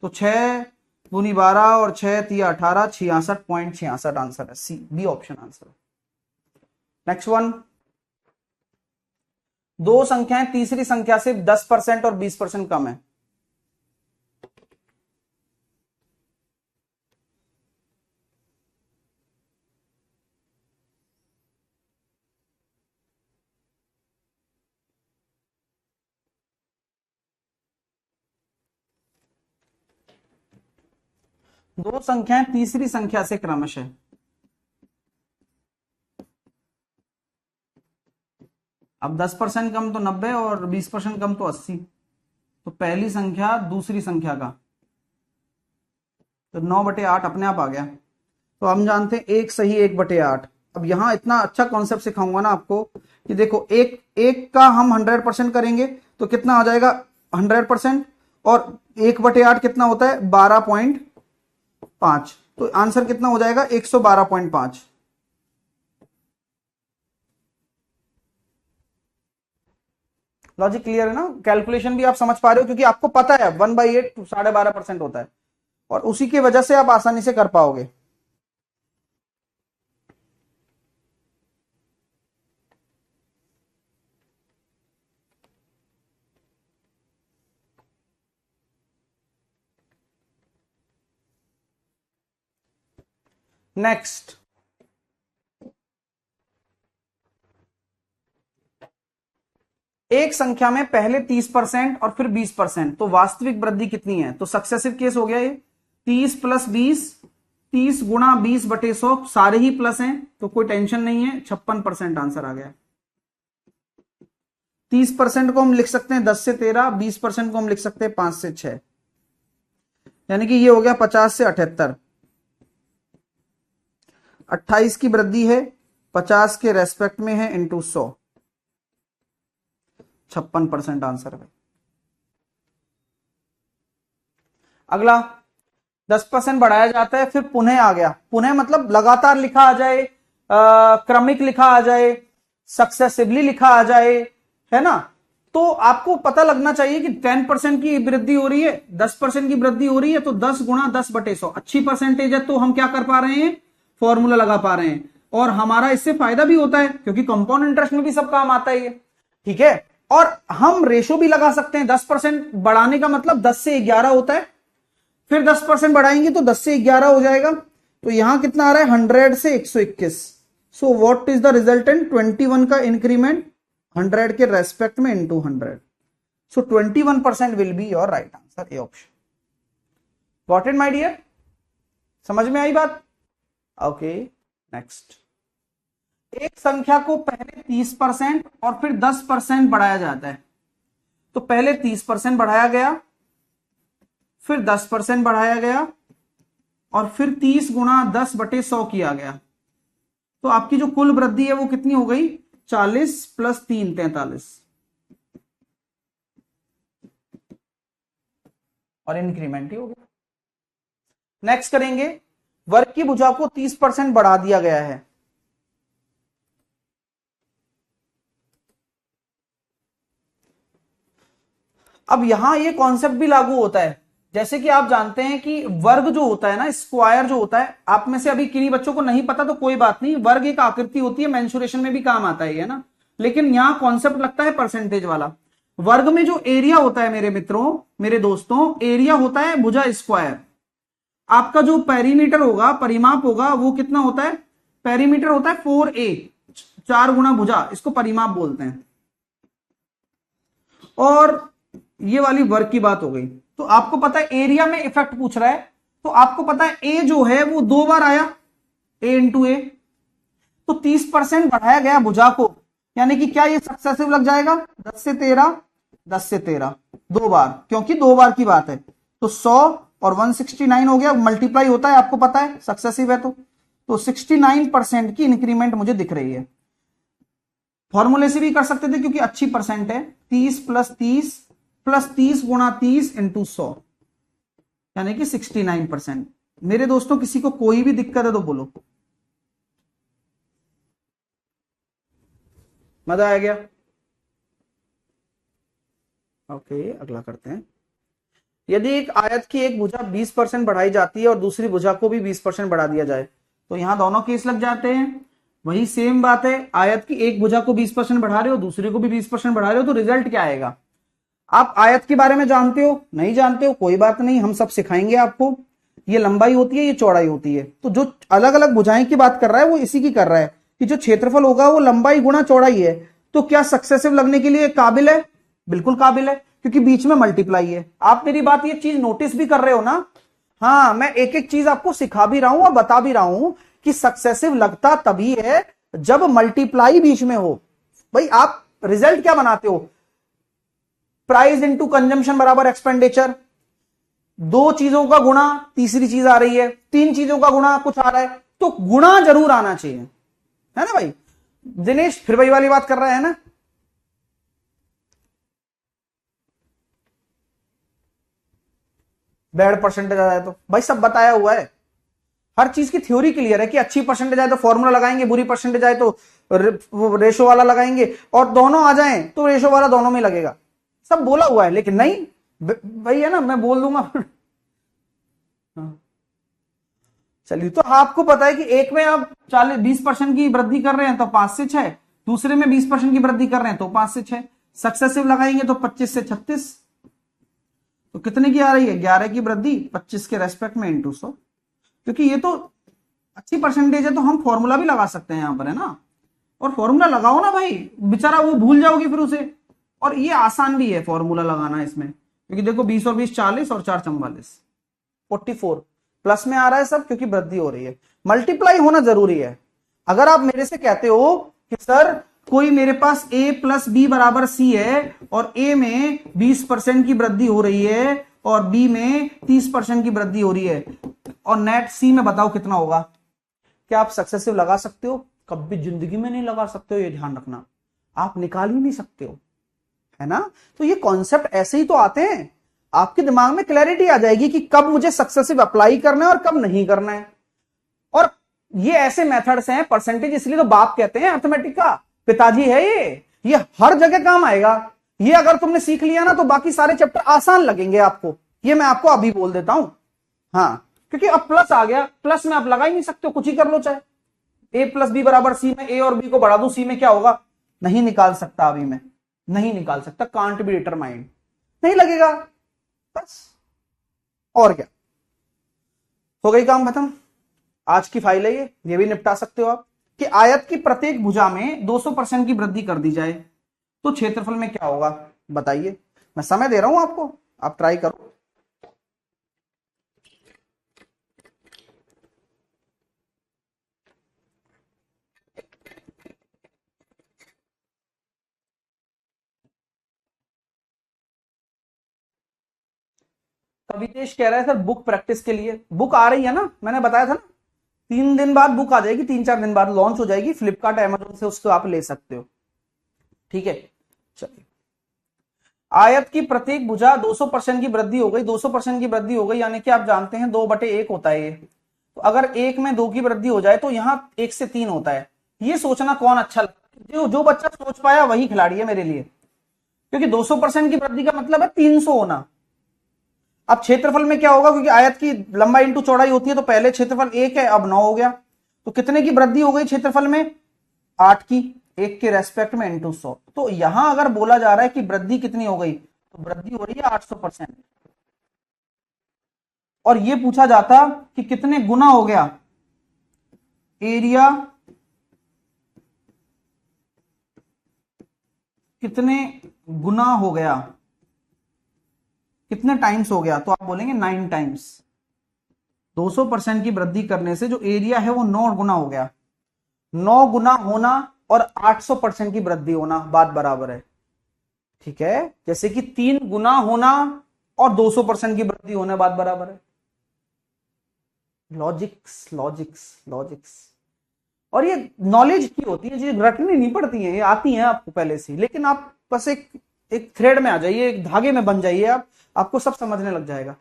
तो 6 दूनी 12 और 6 तिया 18, 66.66 आंसर है, see B option answer. Next one, दो संख्याएं तीसरी संख्या से 10% और 20% कम है। दो संख्याएं तीसरी संख्या से क्रमशः, अब 10% कम तो 90 और 20% कम तो 80। तो पहली संख्या दूसरी संख्या का, तो 9/8 अपने आप आ गया। तो हम जानते हैं 1 सही 1/8। अब यहां इतना अच्छा कॉन्सेप्ट सिखाऊंगा ना आपको कि देखो एक एक का हम 100% करेंगे तो कितना आ जाएगा 100%, और 1/8 कितना होता है 12.5, तो आंसर कितना हो जाएगा 112.5। लॉजिक क्लियर है ना, कैलकुलेशन भी आप समझ पा रहे हो क्योंकि आपको पता है 1/8 12.5% होता है, और उसी की वजह से आप आसानी से कर पाओगे। नेक्स्ट, एक संख्या में पहले 30% और फिर 20%, तो वास्तविक वृद्धि कितनी है। तो सक्सेसिव केस हो गया ये, 30 + 20, 30 × 20/100, सारे ही प्लस हैं तो कोई टेंशन नहीं है, 56% आंसर आ गया। 30% को हम लिख सकते हैं 10 से 13, 20% को हम लिख सकते हैं 5 से 6, यानी कि ये हो गया 50 से 78। 28 की वृद्धि है, 50 के रेस्पेक्ट में है, इंटू 100, 56% आंसर है। अगला 10% बढ़ाया जाता है, फिर पुनः आ गया, पुनः मतलब लगातार लिखा आ जाए, क्रमिक लिखा आ जाए, सक्सेसिवली लिखा आ जाए, है ना। तो आपको पता लगना चाहिए कि 10% की वृद्धि हो रही है, 10% की वृद्धि हो रही है, तो 10 × 10/100 अच्छी परसेंटेज है, तो हम क्या कर पा रहे हैं, फॉर्मूला लगा पा रहे हैं, और हमारा इससे फायदा भी होता है क्योंकि कंपाउंड इंटरेस्ट में भी सब काम आता है ये, ठीक है। और हम रेशो भी लगा सकते हैं, 10% बढ़ाने का मतलब 10 से 11 होता है, फिर 10% बढ़ाएंगे तो 10 से 11 हो जाएगा, तो यहां कितना आ रहा है 100 से 121। So what is the resultant, 21 का इंक्रीमेंट 100 के रेस्पेक्ट में into 100, so 21% will be your right answer, a option. Got it my dear, समझ में आई बात। ओके नेक्स्ट, एक संख्या को पहले 30% और फिर 10% बढ़ाया जाता है। तो पहले 30% बढ़ाया गया, फिर 10% बढ़ाया गया, और फिर 30 × 10/100 किया गया, तो आपकी जो कुल वृद्धि है वो कितनी हो गई, 40 + 3 43, और इंक्रीमेंट ही हो गया। नेक्स्ट करेंगे, वर्ग की भुजा को 30% बढ़ा दिया गया है। अब यहां ये कॉन्सेप्ट भी लागू होता है, जैसे कि आप जानते हैं कि वर्ग जो होता है ना, स्क्वायर जो होता है, आप में से अभी किन्हीं बच्चों को नहीं पता तो कोई बात नहीं, वर्ग एक आकृति होती है, मेंसुरेशन में भी काम आता है ना, लेकिन यहां कॉन्सेप्ट लगता है परसेंटेज वाला। वर्ग में जो एरिया होता है मेरे मित्रों, मेरे दोस्तों, एरिया होता है भुजा स्क्वायर। आपका जो पेरीमीटर होगा, परिमाप होगा, वो कितना होता है, पेरीमीटर होता है 4a, 4 गुना भुजा, इसको परिमाप बोलते हैं। और ये वाली वर्ग की बात हो गई। तो आपको पता है एरिया में इफेक्ट पूछ रहा है, तो आपको पता है ए जो है वो 2 बार आया, ए इंटू ए, तो 30% बढ़ाया गया भुजा को, यानी कि क्या ये सक्सेसिव लग जाएगा, 10 से 13, 10 से 13 2 बार, क्योंकि 2 बार की बात है, तो 100 और 169 हो गया, मल्टीप्लाई होता है, आपको पता है सक्सेसिव है, तो 69% की इंक्रीमेंट मुझे दिख रही है। फॉर्मूले से भी कर सकते थे क्योंकि अच्छी परसेंट है, 30 + 30 + 30 × 30 इंटू 100, यानी कि 69%। मेरे दोस्तों किसी को कोई भी दिक्कत है तो बोलो, मजा आ गया। ओके, अगला करते हैं। यदि एक आयत की एक भुजा 20% बढ़ाई जाती है और दूसरी भुजा को भी 20% बढ़ा दिया जाए, तो यहां दोनों केस लग जाते हैं। वही सेम बात है, आयत की एक भुजा को 20% बढ़ा रहे हो, दूसरे को भी 20% बढ़ा रहे हो, तो रिजल्ट क्या आएगा? आप आयत के बारे में जानते हो, नहीं जानते हो, कोई बात नहीं, हम सब सिखाएंगे आपको। ये लंबाई होती है, ये चौड़ाई होती है। तो जो अलग अलग भुजाएं की बात कर रहा है वो इसी की कर रहा है कि जो क्षेत्रफल होगा वो लंबाई गुणा चौड़ाई है। तो क्या सक्सेसिव लगने के लिए काबिल है? बिल्कुल काबिल है, क्योंकि बीच में मल्टीप्लाई है। आप मेरी बात ये चीज नोटिस भी कर रहे हो ना? हाँ, मैं एक एक चीज आपको सिखा भी रहा हूं और बता भी रहा हूं कि सक्सेसिव लगता तभी है जब मल्टीप्लाई बीच में हो। भाई आप रिजल्ट क्या बनाते हो? प्राइस इंटू कंजम्पशन बराबर एक्सपेंडिचर। दो चीजों का गुणा, तीसरी चीज आ रही है, तीन चीजों का गुणा कुछ आ रहा है, तो गुणा जरूर आना चाहिए, है ना भाई? दिनेश फिर वही वाली बात कर रहा है ना? बैड परसेंटेज आ जाए तो भाई सब बताया हुआ है, हर चीज की थ्योरी क्लियर है कि अच्छी परसेंटेज आए तो फॉर्मूला लगाएंगे, बुरी परसेंटेज आए तो रेशो वाला लगाएंगे, और दोनों आ जाएं तो रेशो वाला दोनों में लगेगा। सब बोला हुआ है, लेकिन नहीं भाई, है ना, मैं बोल दूंगा। हाँ। चलिए, तो आपको पता है कि एक में आप 20% की वृद्धि कर रहे हैं तो 5 से 6, दूसरे में 20% की वृद्धि कर रहे हैं तो 5 से 6, सक्सेसिव लगाएंगे तो 25 से 36, तो कितने की आ रही है? 11 की वृद्धि 25 के रेस्पेक्ट में इंटू 100। क्योंकि ये तो अच्छी परसेंटेज है तो हम फॉर्मूला भी लगा सकते हैं यहां पर, है ना? और फॉर्मूला लगाओ ना भाई, बेचारा वो भूल जाओगे फिर उसे। और ये आसान भी है फॉर्मूला लगाना इसमें, क्योंकि देखो 20 और 20 40 और 4 44 44 प्लस में आ रहा है सब, क्योंकि वृद्धि हो रही है। मल्टीप्लाई होना जरूरी है। अगर आप मेरे से कहते हो कि सर कोई मेरे पास a प्लस बी बराबर c है और a में 20% की वृद्धि हो रही है और b में 30% की वृद्धि हो रही है, और नेट c में बताओ कितना होगा? क्या आप सक्सेसिव लगा सकते हो? कभी जिंदगी में नहीं लगा सकते हो, ये ध्यान रखना। आप निकाल ही नहीं सकते हो, है ना? तो ये कॉन्सेप्ट ऐसे ही तो आते हैं, आपके दिमाग में क्लैरिटी आ जाएगी कि कब मुझे सक्सेसिव अप्लाई करना है और कब नहीं करना है। और ये ऐसे मेथड्स हैं, परसेंटेज इसलिए तो बाप कहते हैं अर्थमेटिक का, पिताजी है ये हर जगह काम आएगा। ये अगर तुमने सीख लिया ना तो बाकी सारे चैप्टर आसान लगेंगे आपको, ये मैं आपको अभी बोल देता हूं। हाँ, क्योंकि अब प्लस आ गया, प्लस में आप लगा ही नहीं सकते हो, कुछ ही कर लो, चाहे a प्लस बी बराबर सी में a और b को बढ़ा दूं, c में क्या होगा? नहीं निकाल सकता, अभी मैं नहीं निकाल सकता, कांट बी डिटरमाइंड, नहीं लगेगा, बस। और क्या, हो गई काम खत्म। आज की फाइल है ये भी निपटा सकते हो आप कि आयत की प्रत्येक भुजा में 200% की वृद्धि कर दी जाए तो क्षेत्रफल में क्या होगा? बताइए, मैं समय दे रहा हूं आपको, आप ट्राई करो। कवितेश कह रहा है सर बुक प्रैक्टिस के लिए, बुक आ रही है ना, मैंने बताया था ना, 3 दिन बाद बुक आ जाएगी, 3-4 दिन बाद लॉन्च हो जाएगी, फ्लिपकार्ट अमेजोन से उसको आप ले सकते हो, ठीक है? चलिए, आयत की प्रत्येक भुजा 200% की वृद्धि हो गई, 200% की वृद्धि हो गई, यानी कि आप जानते हैं 2/1 होता है ये। तो अगर 1 में 2 की वृद्धि हो जाए तो यहां 1 से 3 होता है। ये सोचना कौन अच्छा लगता है? जो बच्चा सोच पाया वही खिलाड़ी है मेरे लिए, क्योंकि 200% की वृद्धि का मतलब है 300 होना। अब क्षेत्रफल में क्या होगा? क्योंकि आयत की लंबाई इंटू चौड़ाई होती है, तो पहले क्षेत्रफल 1 है, अब 9 हो गया, तो कितने की वृद्धि हो गई क्षेत्रफल में? 8 की, 1 के रेस्पेक्ट में इंटू 100। तो यहां अगर बोला जा रहा है कि वृद्धि कितनी हो गई, तो वृद्धि हो रही है 800%। और ये पूछा जाता कि कितने गुना हो गया एरिया, कितने गुना हो गया, कितने टाइम्स हो गया, तो आप बोलेंगे 9 टाइम्स। 200% की वृद्धि करने से जो एरिया है वो 9 गुना हो गया। 9 गुना होना और 800% की वृद्धि होना बात बराबर है, ठीक है? जैसे कि 3 गुना होना और 200% की वृद्धि होना बात बराबर है। लॉजिक्स लॉजिक्स लॉजिक्स, और ये नॉलेज की होती है, जो रटनी नहीं पड़ती है, ये आती हैं आपको पहले से, लेकिन आप बस एक थ्रेड में आ जाइए, एक धागे में बन जाइए, आपको सब समझने लग जाएगा,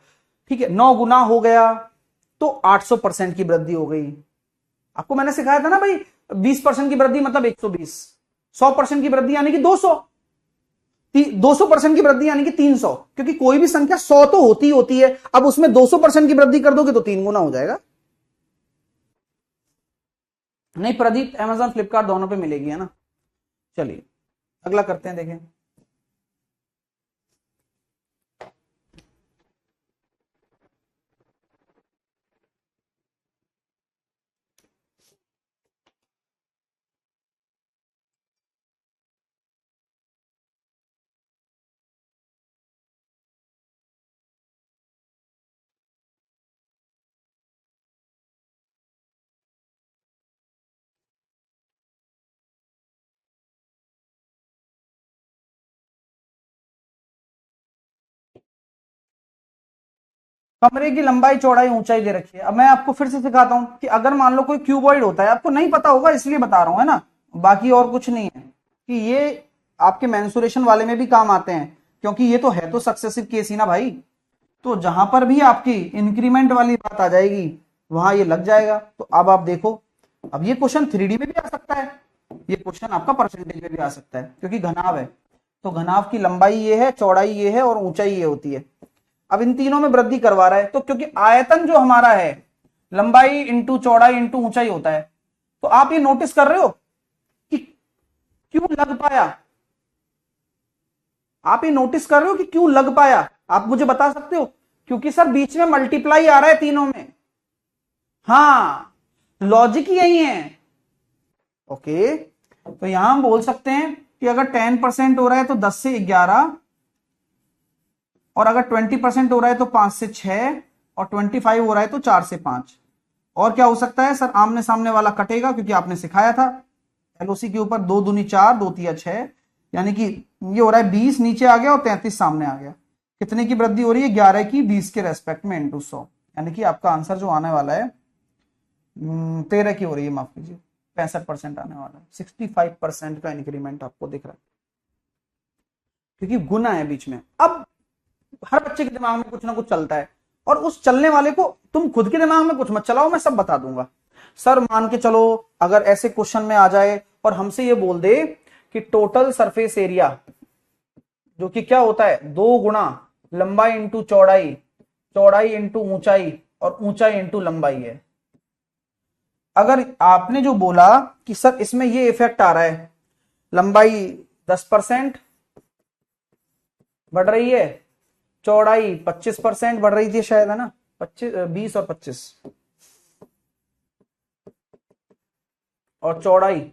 ठीक है? 9 गुना हो गया तो 800% की वृद्धि हो गई। आपको मैंने सिखाया था ना भाई, 20% की वृद्धि मतलब 120, 100% की वृद्धि यानी कि 200, 200% की वृद्धि यानी कि 300, क्योंकि कोई भी संख्या 100 तो होती है, अब उसमें 200% की वृद्धि कर दोगे तो 3 गुना हो जाएगा। नहीं प्रदीप, अमेजॉन फ्लिपकार्ट दोनों पे मिलेगी, है ना। चलिए अगला करते हैं, देखें। कमरे की लंबाई चौड़ाई ऊंचाई दे रखी है। अब मैं आपको फिर से सिखाता हूं कि अगर मान लो कोई क्यूबॉइड होता है, आपको नहीं पता होगा इसलिए बता रहा हूं, है ना, बाकी और कुछ नहीं है, कि ये आपके मेंसुरेशन वाले में भी काम आते हैं, क्योंकि ये तो है तो सक्सेसिव केस ही ना भाई। तो जहां पर भी आपकी इंक्रीमेंट वाली बात आ जाएगी वहां ये लग जाएगा। तो अब आप देखो, अब ये क्वेश्चन 3D में भी आ सकता है, ये क्वेश्चन आपका परसेंटेज में भी आ सकता है, क्योंकि घनाव है। तो घनाव की लंबाई ये है, चौड़ाई ये है और ऊंचाई ये होती है। अब इन तीनों में वृद्धि करवा रहा है, तो क्योंकि आयतन जो हमारा है लंबाई इंटू चौड़ाई इंटू ऊंचाई होता है, तो आप ये नोटिस कर रहे हो कि क्यों लग पाया, आप ये नोटिस कर रहे हो कि क्यों लग पाया, आप मुझे बता सकते हो? क्योंकि सर बीच में मल्टीप्लाई आ रहा है तीनों में। हाँ, लॉजिक ही यही है। ओके, तो यहां हम बोल सकते हैं कि अगर 10% हो रहा है तो 10 से 11, और अगर 20% हो रहा है तो 5 से 6, और 25 हो रहा है तो 4 से 5। और क्या हो सकता है सर? आमने सामने वाला कटेगा, क्योंकि आपने सिखाया था एलओसी के ऊपर 2 दूनी 4, 2 तिया 6, यानी कि ये हो रहा है 20 नीचे आ गया और 33 सामने आ गया। कितने की वृद्धि हो रही है? 11 की 20 के रेस्पेक्ट में इंटू 100, यानी कि आपका आंसर जो आने वाला है 13 की हो रही है, माफ कीजिए, 65% आने वाला है। 65% का इंक्रीमेंट आपको दिख रहा है, क्योंकि गुना है बीच में। अब हर बच्चे के दिमाग में कुछ ना कुछ चलता है, और उस चलने वाले को तुम खुद के दिमाग में कुछ मत चलाओ, मैं सब बता दूंगा। सर मान के चलो अगर ऐसे क्वेश्चन में आ जाए और हमसे ये बोल दे कि टोटल सरफेस एरिया, जो कि क्या होता है 2 गुना लंबाई इंटू चौड़ाई, चौड़ाई इंटू ऊंचाई, और ऊंचाई इंटू लंबाई है। अगर आपने जो बोला कि सर इसमें ये इफेक्ट आ रहा है, लंबाई 10% बढ़ रही है, चौड़ाई 25% बढ़ रही थी शायद, है ना, 20 और 25, और चौड़ाई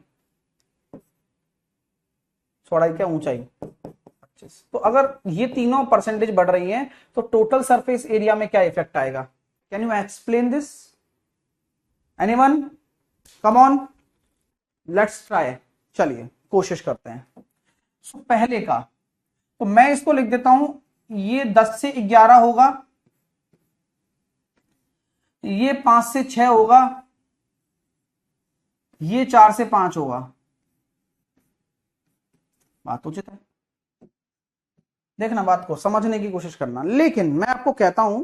क्या, ऊंचाई 25। तो अगर ये तीनों परसेंटेज बढ़ रही हैं तो टोटल सरफेस एरिया में क्या इफेक्ट आएगा? Can you explain this? Anyone? Come on, let's try. चलिए कोशिश करते हैं। पहले का तो मैं इसको लिख देता हूं, ये 10 से 11 होगा, ये 5 से 6 होगा, ये 4 से 5 होगा। बात उचित है, देखना, बात को समझने की कोशिश करना। लेकिन मैं आपको कहता हूं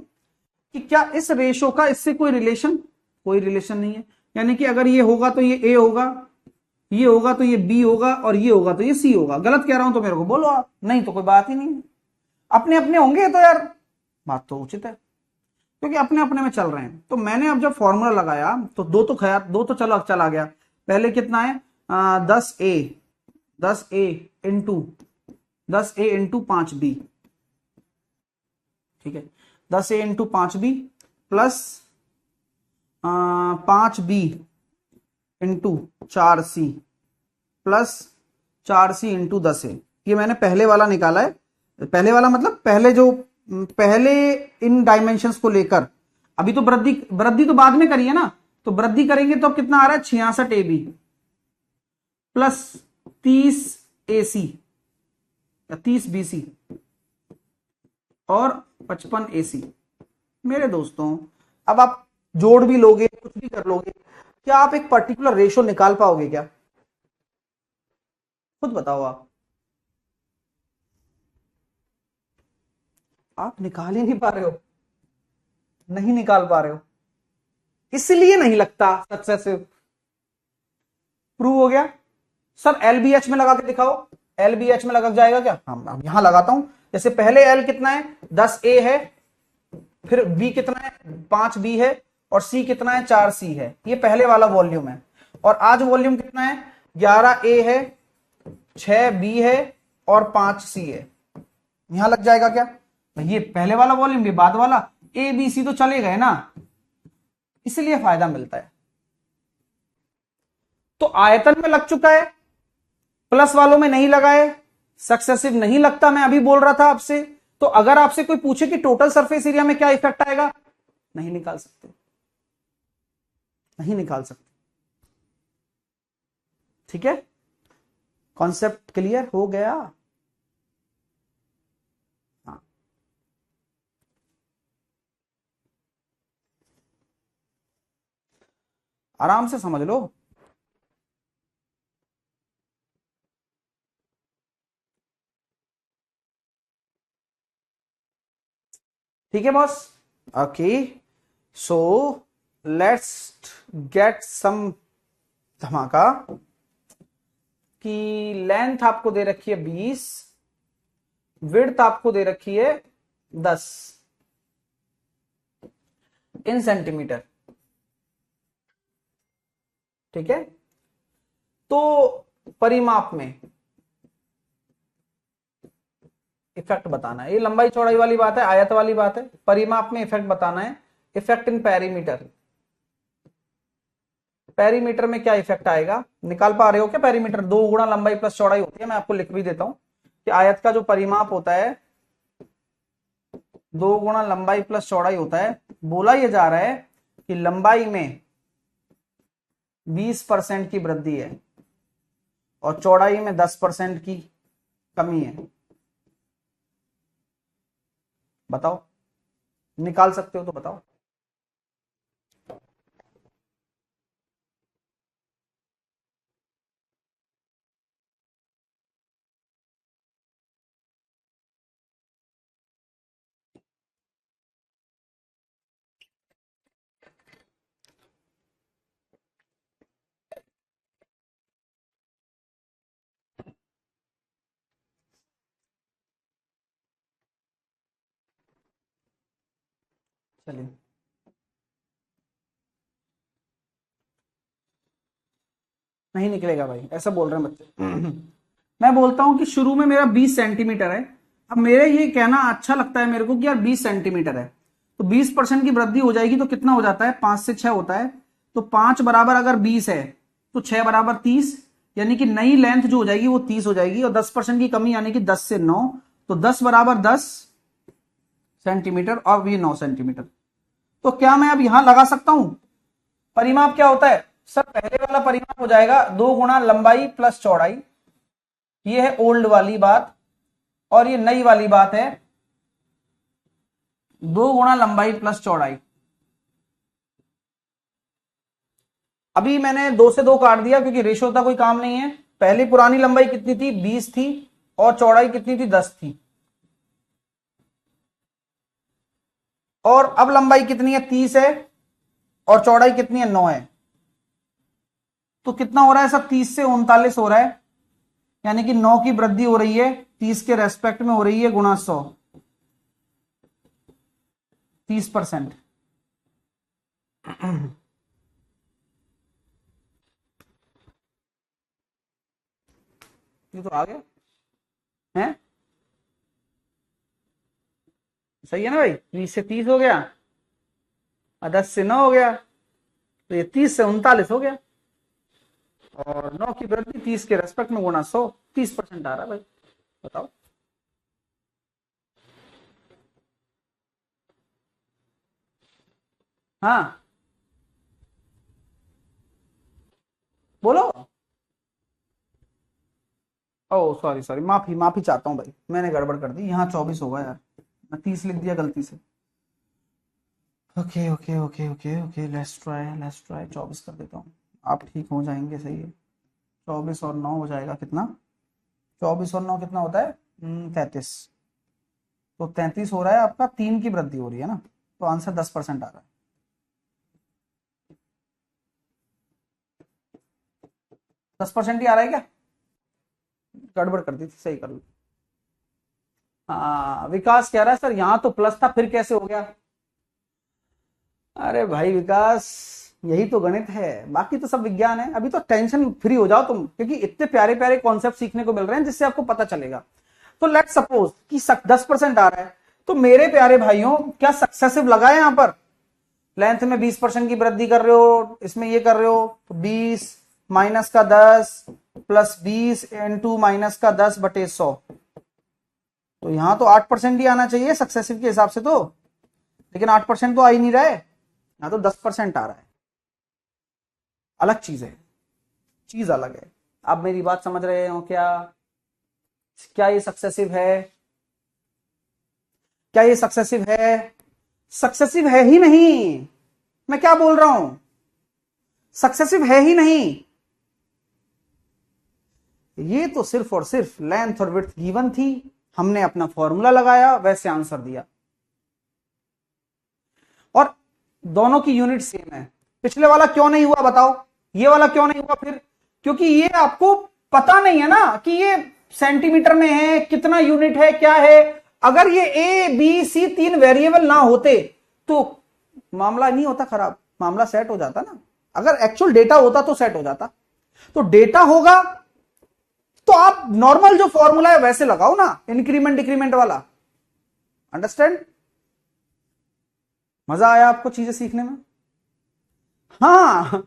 कि क्या इस रेशो का इससे कोई रिलेशन? कोई रिलेशन नहीं है। यानी कि अगर ये होगा तो ये ए होगा, ये होगा तो ये बी होगा, और ये होगा तो ये सी होगा। गलत कह रहा हूं तो मेरे को बोलो आप, नहीं तो कोई बात ही नहीं है। अपने अपने होंगे तो यार बात तो उचित है, क्योंकि अपने अपने में चल रहे हैं। तो मैंने अब जब फॉर्मूला लगाया तो दो तो चला गया। पहले कितना है? 10 ए इंटू 5b, ठीक है, 10 A into 5b plus 5b into 4c plus 4c into 10a। ये मैंने पहले वाला निकाला है। पहले वाला मतलब पहले इन डायमेंशंस को लेकर। अभी तो वृद्धि तो बाद में करी है ना, तो वृद्धि करेंगे तो कितना आ रहा है? 66 AB प्लस 30 AC या 30 BC और 55 AC। मेरे दोस्तों, अब आप जोड़ भी लोगे, कुछ भी कर लोगे, क्या आप एक पर्टिकुलर रेशो निकाल पाओगे क्या? खुद बताओ आप निकाल ही नहीं पा रहे हो, नहीं निकाल पा रहे हो, इसलिए नहीं लगता सक्सेसिव। प्रूव हो गया। सर LBH में लगा के दिखाओ, एल बी एच में लग जाएगा क्या? हाँ, यहां लगाता हूं। जैसे पहले एल कितना है 10A है, फिर बी कितना है 5B है, और सी कितना है 4C है। ये पहले वाला वॉल्यूम है। और आज वॉल्यूम कितना है 11A है, 6B है और 5C है। यहां लग जाएगा क्या? ये पहले वाला वॉल्यूम, ये बाद वाला। ए बी सी तो चले गए ना, इसलिए फायदा मिलता है। तो आयतन में लग चुका है, प्लस वालों में नहीं लगा है, सक्सेसिव नहीं लगता। मैं अभी बोल रहा था आपसे। तो अगर आपसे कोई पूछे कि टोटल सरफेस एरिया में क्या इफेक्ट आएगा, नहीं निकाल सकते, नहीं निकाल सकते। ठीक है, कॉन्सेप्ट क्लियर हो गया? हाँ, आराम से समझ लो। ठीक है boss. Okay, so let's get some धमाका। कि लेंथ आपको दे रखी है 20, विड्थ आपको दे रखी है 10 इन सेंटीमीटर। ठीक है, तो परिमाप में इफेक्ट बताना है। ये लंबाई चौड़ाई वाली बात है, आयत वाली बात है। परिमाप में इफेक्ट बताना है, इफेक्ट इन पेरीमीटर। पेरीमीटर में क्या इफेक्ट आएगा, निकाल पा रहे हो क्या? पेरीमीटर 2 गुणा लंबाई प्लस चौड़ाई होती है। मैं आपको लिख भी देता हूं कि आयत का जो परिमाप होता है 2 गुणा लंबाई प्लस चौड़ाई होता है। बोला यह जा रहा है कि लंबाई में 20% की वृद्धि है और चौड़ाई में 10% की कमी है। बताओ, निकाल सकते हो तो बताओ। चलिए, नहीं निकलेगा भाई, ऐसा बोल रहे हैं बच्चे। मैं बोलता हूं कि शुरू में मेरा 20 सेंटीमीटर है। अब मेरे ये कहना अच्छा लगता है मेरे को कि यार 20 सेंटीमीटर है, तो 20% की वृद्धि हो जाएगी तो कितना हो जाता है, 5 से 6 होता है। तो 5 बराबर अगर 20 है तो 6 बराबर 30, यानी कि नई लेंथ जो हो जाएगी वो 30 हो जाएगी। और 10% की कमी यानी कि 10 से 9, तो 10 बराबर 10 सेंटीमीटर और ये 9 सेंटीमीटर। तो क्या मैं अब यहां लगा सकता हूं? परिमाप क्या होता है सर? पहले वाला परिमाप हो जाएगा 2 गुणा लंबाई प्लस चौड़ाई, ये है ओल्ड वाली बात। और ये नई वाली बात है 2 गुणा लंबाई प्लस चौड़ाई। अभी मैंने 2 से 2 काट दिया क्योंकि रेशो का कोई काम नहीं है। पहली पुरानी लंबाई कितनी थी, 20 थी, और चौड़ाई कितनी थी, 10 थी। और अब लंबाई कितनी है, 30 है, और चौड़ाई कितनी है, 9 है। तो कितना हो रहा है सब, 30 से 39 हो रहा है, यानी कि 9 की वृद्धि हो रही है, 30 के रेस्पेक्ट में हो रही है, गुणा 100, 30%। ये तो आ गया है, सही है ना भाई? 20 से 30 हो गया और 10 से 9 हो गया, तो ये 30 से 39 हो गया। और 9 की वृद्धि 30 के रेस्पेक्ट में गुणा 100, 30% आ रहा है भाई। बताओ। हाँ, बोलो। ओ सॉरी सॉरी, माफी माफी चाहता हूँ भाई, मैंने गड़बड़ कर दी। यहाँ 24 होगा यार, मैं 30 लिख दिया गलती से। Okay okay okay okay okay, let's try 24 कर देता हूँ। आप ठीक हो जाएंगे, सही है। 24 और 9 हो जाएगा कितना, 24 और 9 कितना होता है, 33। तो 33 हो रहा है आपका, 3 की वृद्धि हो रही है ना, तो आंसर 10% आ रहा है। 10% ही आ रहा है क्या? गड़बड़ कर दी थी, सही कर लो। हाँ, विकास कह रहा है सर यहां तो प्लस था फिर कैसे हो गया। अरे भाई विकास, यही तो गणित है, बाकी तो सब विज्ञान है। अभी तो टेंशन फ्री हो जाओ तुम, क्योंकि इतने प्यारे प्यारे कॉन्सेप्ट सीखने को मिल रहे हैं जिससे आपको पता चलेगा। तो लेट सपोज कि 10% आ रहा है, तो मेरे प्यारे भाइयों क्या सक्सेसिव लगा है यहां पर? लेंथ में 20% की वृद्धि कर रहे हो, इसमें ये कर रहे हो, तो 20 माइनस का 10 प्लस 20 इंटू माइनस का 10 बटे 100। तो यहां तो 8% ही आना चाहिए सक्सेसिव के हिसाब से तो, लेकिन 8% तो आ ही नहीं रहा है, यहां तो 10% आ रहा है। अलग चीज है, चीज अलग है। आप मेरी बात समझ रहे हो क्या? क्या ये सक्सेसिव है? क्या ये सक्सेसिव है? सक्सेसिव है ही नहीं, मैं क्या बोल रहा हूं, सक्सेसिव है ही नहीं। ये तो सिर्फ और सिर्फ लेंथ और विड्थ गिवन थी, हमने अपना फॉर्मूला लगाया, वैसे आंसर दिया, और दोनों की यूनिट सेम है। पिछले वाला क्यों नहीं हुआ बताओ, ये वाला क्यों नहीं हुआ फिर? क्योंकि ये आपको पता नहीं है ना कि ये सेंटीमीटर में है, कितना यूनिट है, क्या है। अगर ये ए बी सी 3 वेरिएबल ना होते तो मामला नहीं होता खराब, मामला सेट हो जाता ना। अगर एक्चुअल डेटा होता तो सेट हो जाता। तो डेटा होगा तो आप नॉर्मल जो फॉर्मूला है वैसे लगाओ ना, इंक्रीमेंट डिक्रीमेंट वाला। अंडरस्टैंड? मजा आया आपको चीजें सीखने में? हाँ,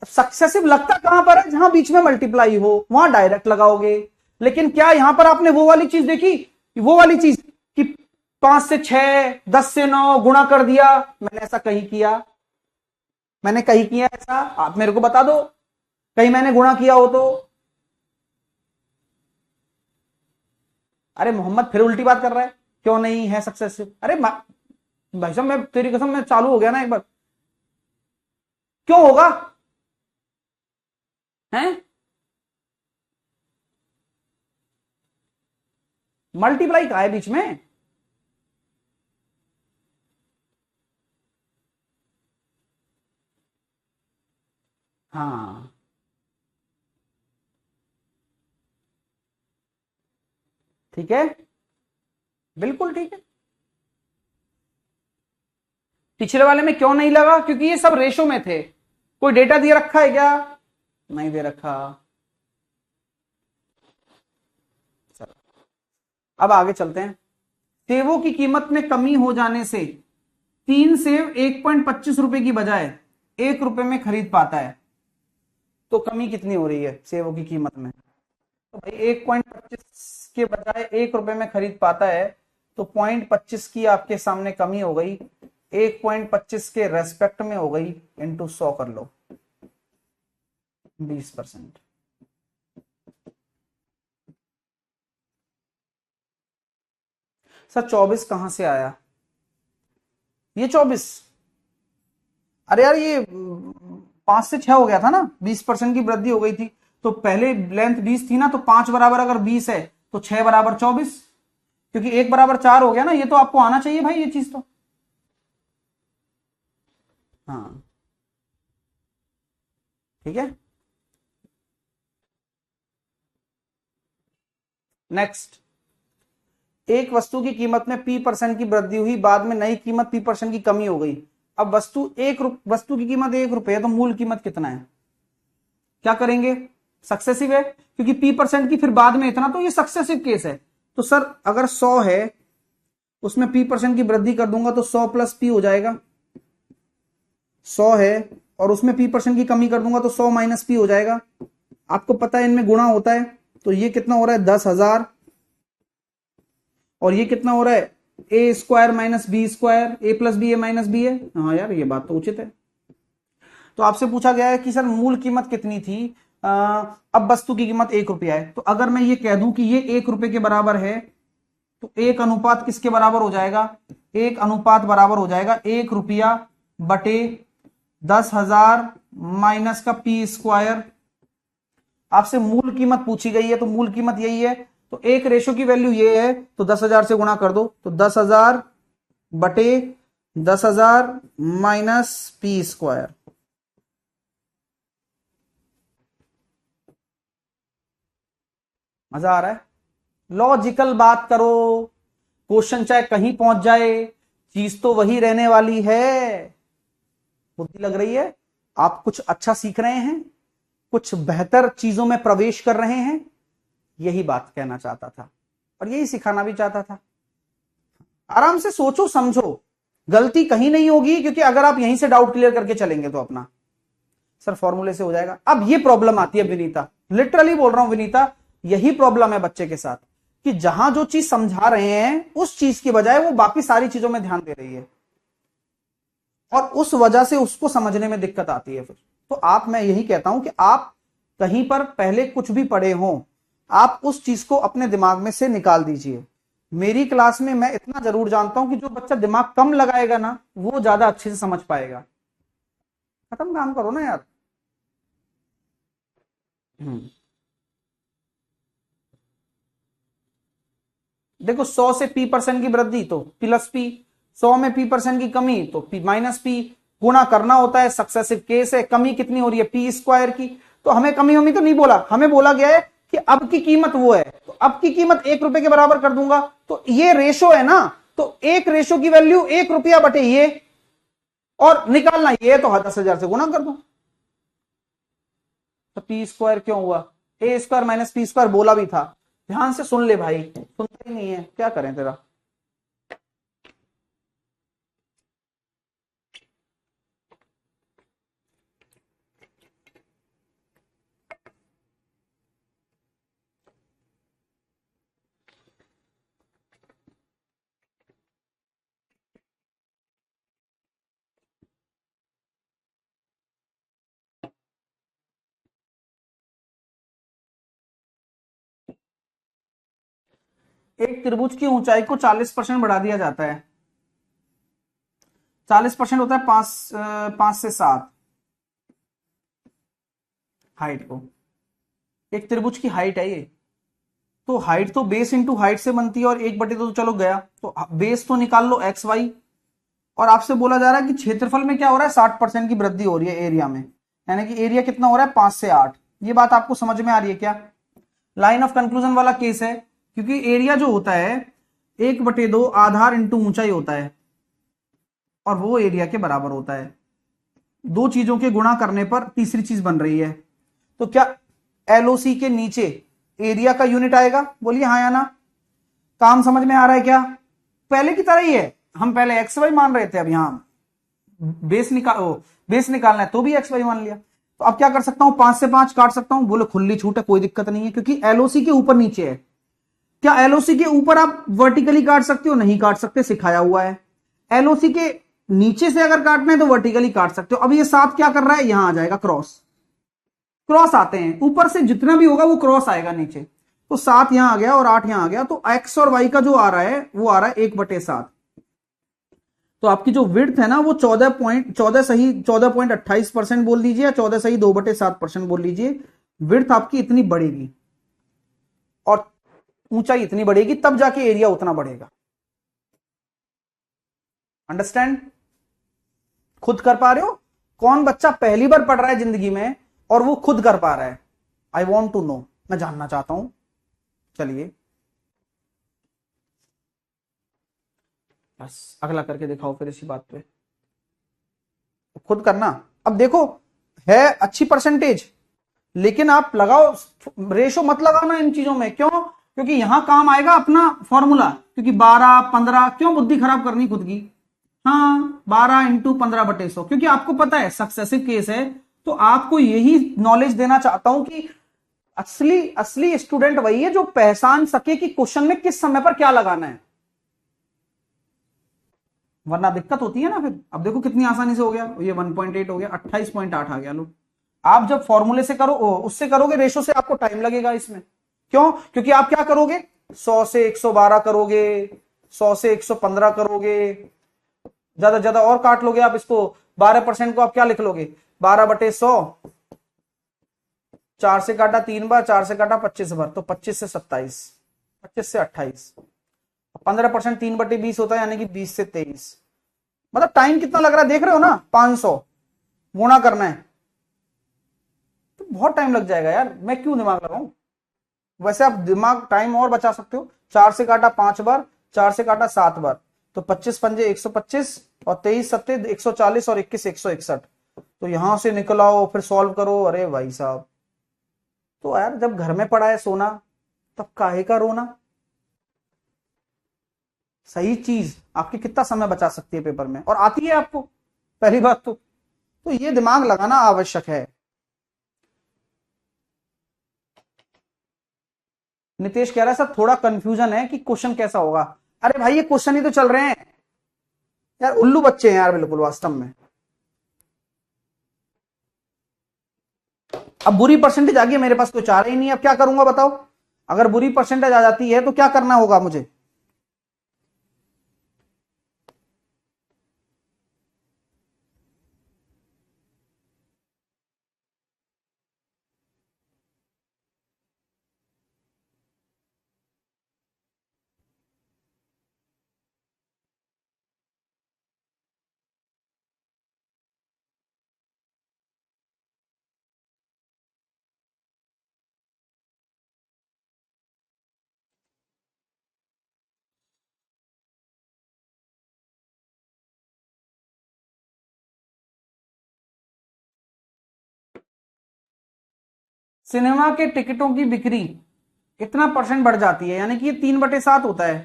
सक्सेसिव लगता कहां पर है? जहां बीच में मल्टीप्लाई हो वहां डायरेक्ट लगाओगे। लेकिन क्या यहां पर आपने वो वाली चीज देखी, वो वाली चीज कि 5 से 6 10 से 9 गुणा कर दिया? मैंने ऐसा कहीं किया? मैंने कहीं किया ऐसा? आप मेरे को बता दो कहीं मैंने गुणा किया हो तो। अरे मोहम्मद फिर उल्टी बात कर रहा है, क्यों नहीं है सक्सेसिव? अरे भाई साहब, मैं तेरी कसम, मैं चालू हो गया ना एक बार। क्यों होगा? हैं? मल्टीप्लाई का है बीच में? हाँ, ठीक है, बिल्कुल ठीक है। पिछले वाले में क्यों नहीं लगा? क्योंकि ये सब रेशो में थे। कोई डेटा दिया रखा है क्या? नहीं दे रखा। चलो अब आगे चलते हैं। सेवों की कीमत में कमी हो जाने से 3 सेव 1.25 रुपए की बजाय 1 रुपए में खरीद पाता है। तो कमी कितनी हो रही है सेवों की कीमत में? तो भाई 1.25 के बजाय 1 रुपए में खरीद पाता है, तो 0.25 की आपके सामने कमी हो गई, 1.25 के रेस्पेक्ट में हो गई, इंटू 100 कर लो, 20%। सर 24 कहां से आया? ये 24, अरे यार ये 5 से 6 हो गया था ना, 20% की वृद्धि हो गई थी। तो पहले लेंथ 20 थी ना, तो 5 बराबर अगर 20 है तो 6 बराबर 24, क्योंकि 1 बराबर 4 हो गया ना। ये तो आपको आना चाहिए भाई ये चीज तो। हाँ, ठीक है। नेक्स्ट, एक वस्तु की कीमत में P% की वृद्धि हुई, बाद में नई कीमत P% की कमी हो गई। अब वस्तु की कीमत 1 रुपए है, तो मूल कीमत कितना है? क्या करेंगे? सक्सेसिव है क्योंकि P% की फिर बाद में इतना, तो ये सक्सेसिव केस है। तो सर अगर 100 है, उसमें P% की वृद्धि कर दूंगा तो 100 प्लस P हो जाएगा। 100 है और उसमें P% की कमी कर दूंगा तो 100 माइनस P हो जाएगा। आपको पता है इनमें गुणा होता है, तो ये कितना हो रहा है? 10,000। और ये कितना हो रहा है? ए स्क्वायर माइनस बी स्क्वायर, ए प्लस बी ए माइनस बी है। हाँ यार ये बात तो उचित है। तो आपसे पूछा गया है कि सर मूल कीमत कितनी थी? अब वस्तु की कीमत 1 रुपया है, तो अगर मैं ये कह दूं कि ये 1 रुपए के बराबर है, तो 1 अनुपात किसके बराबर हो जाएगा? 1 अनुपात बराबर हो जाएगा 1 रुपया बटे 10,000 माइनस का पी स्क्वायर। आपसे मूल कीमत पूछी गई है तो मूल कीमत यही है, तो एक रेशो की वैल्यू ये है, तो 10,000 से गुणा कर दो, तो 10,000 बटे 10,000 माइनस पी स्क्वायर। मजा आ रहा है? लॉजिकल बात करो, क्वेश्चन चाहे कहीं पहुंच जाए, चीज तो वही रहने वाली है। बुद्धि लग रही है? आप कुछ अच्छा सीख रहे हैं, कुछ बेहतर चीजों में प्रवेश कर रहे हैं, यही बात कहना चाहता था और यही सिखाना भी चाहता था। आराम से सोचो समझो, गलती कहीं नहीं होगी, क्योंकि अगर आप यहीं से डाउट क्लियर करके चलेंगे तो अपना सर फॉर्मूले से हो जाएगा। अब ये प्रॉब्लम आती है विनीता, लिटरली बोल रहा हूं विनीता, यही प्रॉब्लम है बच्चे के साथ कि जहां जो चीज समझा रहे हैं उस चीज की बजाय वो बाकी सारी चीजों में ध्यान दे रही है और उस वजह से उसको समझने में दिक्कत आती है फिर। तो मैं यही कहता हूं कि आप कहीं पर पहले कुछ भी पढ़े हो, आप उस चीज को अपने दिमाग में से निकाल दीजिए। मेरी क्लास में मैं इतना जरूर जानता हूं कि जो बच्चा दिमाग कम लगाएगा ना, वो ज्यादा अच्छे से समझ पाएगा। खत्म काम करो ना यार। देखो 100 से p% की वृद्धि तो प्लस p, 100 में p% की कमी तो p माइनस p, गुणा करना होता है, सक्सेसिव केस है, कमी कितनी हो रही है p स्क्वायर की। तो हमें कमी वमी तो नहीं बोला, हमें बोला गया है कि अब की कीमत वो है, तो अब की कीमत 1 रुपए के बराबर कर दूंगा। तो ये रेशो है ना, तो एक रेशो की वैल्यू 1 रुपया बटे ये, और निकालना ये तो 10,000 से गुणा कर दो। तो पी स्क्वायर क्यों हुआ? ए स्क्वायर माइनस पी स्क्वायर बोला भी था। ध्यान से सुन ले भाई, सुनता ही नहीं है, क्या करें तेरा। एक त्रिभुज की ऊंचाई को 40% बढ़ा दिया जाता है। 40% होता है 5 से 7 हाइट को। एक त्रिभुज की हाइट है ये, तो हाइट तो बेस इंटू हाइट से बनती है और 1/2 तो चलो गया, तो बेस तो निकाल लो एक्स वाई। और आपसे बोला जा रहा है कि क्षेत्रफल में क्या हो रहा है, 60% की वृद्धि हो रही है एरिया में, यानी कि एरिया कितना हो रहा है 5 से 8। ये बात आपको समझ में आ रही है क्या? लाइन ऑफ कंक्लूजन वाला केस है, क्योंकि एरिया जो होता है 1/2 आधार इंटू ऊंचाई होता है और वो एरिया के बराबर होता है। दो चीजों के गुणा करने पर तीसरी चीज बन रही है। तो क्या एलओसी के नीचे एरिया का यूनिट आएगा? बोलिए हाँ या ना। काम समझ में आ रहा है क्या? पहले की तरह ही है, हम पहले एक्स वाई मान रहे थे, अब यहां बेस निकालना है तो भी एक्स वाई मान लिया। तो अब क्या कर सकता हूं, 5 से 5 काट सकता हूं। बोले खुली छूट है, कोई दिक्कत नहीं है, क्योंकि एलओसी के ऊपर नीचे है। क्या एलओसी के ऊपर आप वर्टिकली काट सकते हो? नहीं काट सकते, सिखाया हुआ है। एलओसी के नीचे से अगर काटना है तो वर्टिकली काट सकते हो। अब ये 7 क्या कर रहा है, यहां आ जाएगा क्रॉस, क्रॉस आते हैं ऊपर से, जितना भी होगा वो क्रॉस आएगा नीचे। तो 7 यहां आ गया और 8 यहां आ गया, तो एक्स और वाई का जो आ रहा है वो आ रहा है 1/7। तो आपकी जो विड्थ है ना वो 14.28% बोल लीजिए, या 14 सही 2/7% बोल लीजिए। विड्थ आपकी इतनी बढ़ेगी और ऊंचाई इतनी बढ़ेगी, तब जाके एरिया उतना बढ़ेगा। अंडरस्टैंड? खुद कर पा रहे हो? कौन बच्चा पहली बार पढ़ रहा है जिंदगी में और वो खुद कर पा रहा है? आई वॉन्ट टू नो, मैं जानना चाहता हूं। चलिए बस अगला करके दिखाओ फिर इसी बात पे, खुद करना। अब देखो है अच्छी परसेंटेज, लेकिन आप लगाओ, रेशो मत लगाना इन चीजों में। क्यों? क्योंकि यहां काम आएगा अपना फॉर्मूला, क्योंकि 12-15 क्यों बुद्धि खराब करनी खुद की। हाँ 12 × 15/100, क्योंकि आपको पता है सक्सेसिव केस है। तो आपको यही नॉलेज देना चाहता हूं कि असली असली स्टूडेंट वही है जो पहचान सके कि क्वेश्चन में किस समय पर क्या लगाना है, वरना दिक्कत होती है ना फिर। अब देखो कितनी आसानी से हो गया, ये 1.8 हो गया, 28.8 आ गया। लो आप जब फॉर्मूले से करो, उससे करोगे रेशो से, आपको टाइम लगेगा इसमें। क्यों? क्योंकि आप क्या करोगे, 100 से 112 करोगे, 100 से 115 करोगे, ज्यादा ज्यादा और काट लोगे आप इसको। 12% को आप क्या लिख लोगे, 12/100, 4 से काटा 3 बार, 4 से काटा 25 बार, तो 25 से 27, 25 से 28, 15% 3/20 होता है, यानी कि 20 से 23। मतलब टाइम कितना लग रहा है देख रहे हो ना, 500 गुणा करना है, तो बहुत टाइम लग जाएगा यार, मैं क्यों दिमाग लगाऊं। वैसे आप दिमाग टाइम और बचा सकते हो। 4 से काटा 5 बार, 4 से काटा 7 बार, तो 25 पंजे 125 और 23 सत्ते 140 और 21 161। तो यहां से निकल आओ फिर सॉल्व करो। अरे भाई साहब, तो यार जब घर में पड़ा है सोना तब काहे का रोना। सही चीज आपकी कितना समय बचा सकती है पेपर में, और आती है आपको, पहली बात तो ये दिमाग लगाना आवश्यक है। नितेश कह रहा है सर थोड़ा कंफ्यूजन है कि क्वेश्चन कैसा होगा। अरे भाई ये क्वेश्चन ही तो चल रहे हैं यार, उल्लू बच्चे हैं यार बिल्कुल वास्तव में। अब बुरी परसेंटेज आ गई, मेरे पास कोई चारा ही नहीं है, अब क्या करूंगा बताओ। अगर बुरी परसेंटेज आ जाती है तो क्या करना होगा मुझे। सिनेमा के टिकटों की बिक्री इतना परसेंट बढ़ जाती है, यानी कि ये 3/7 होता है,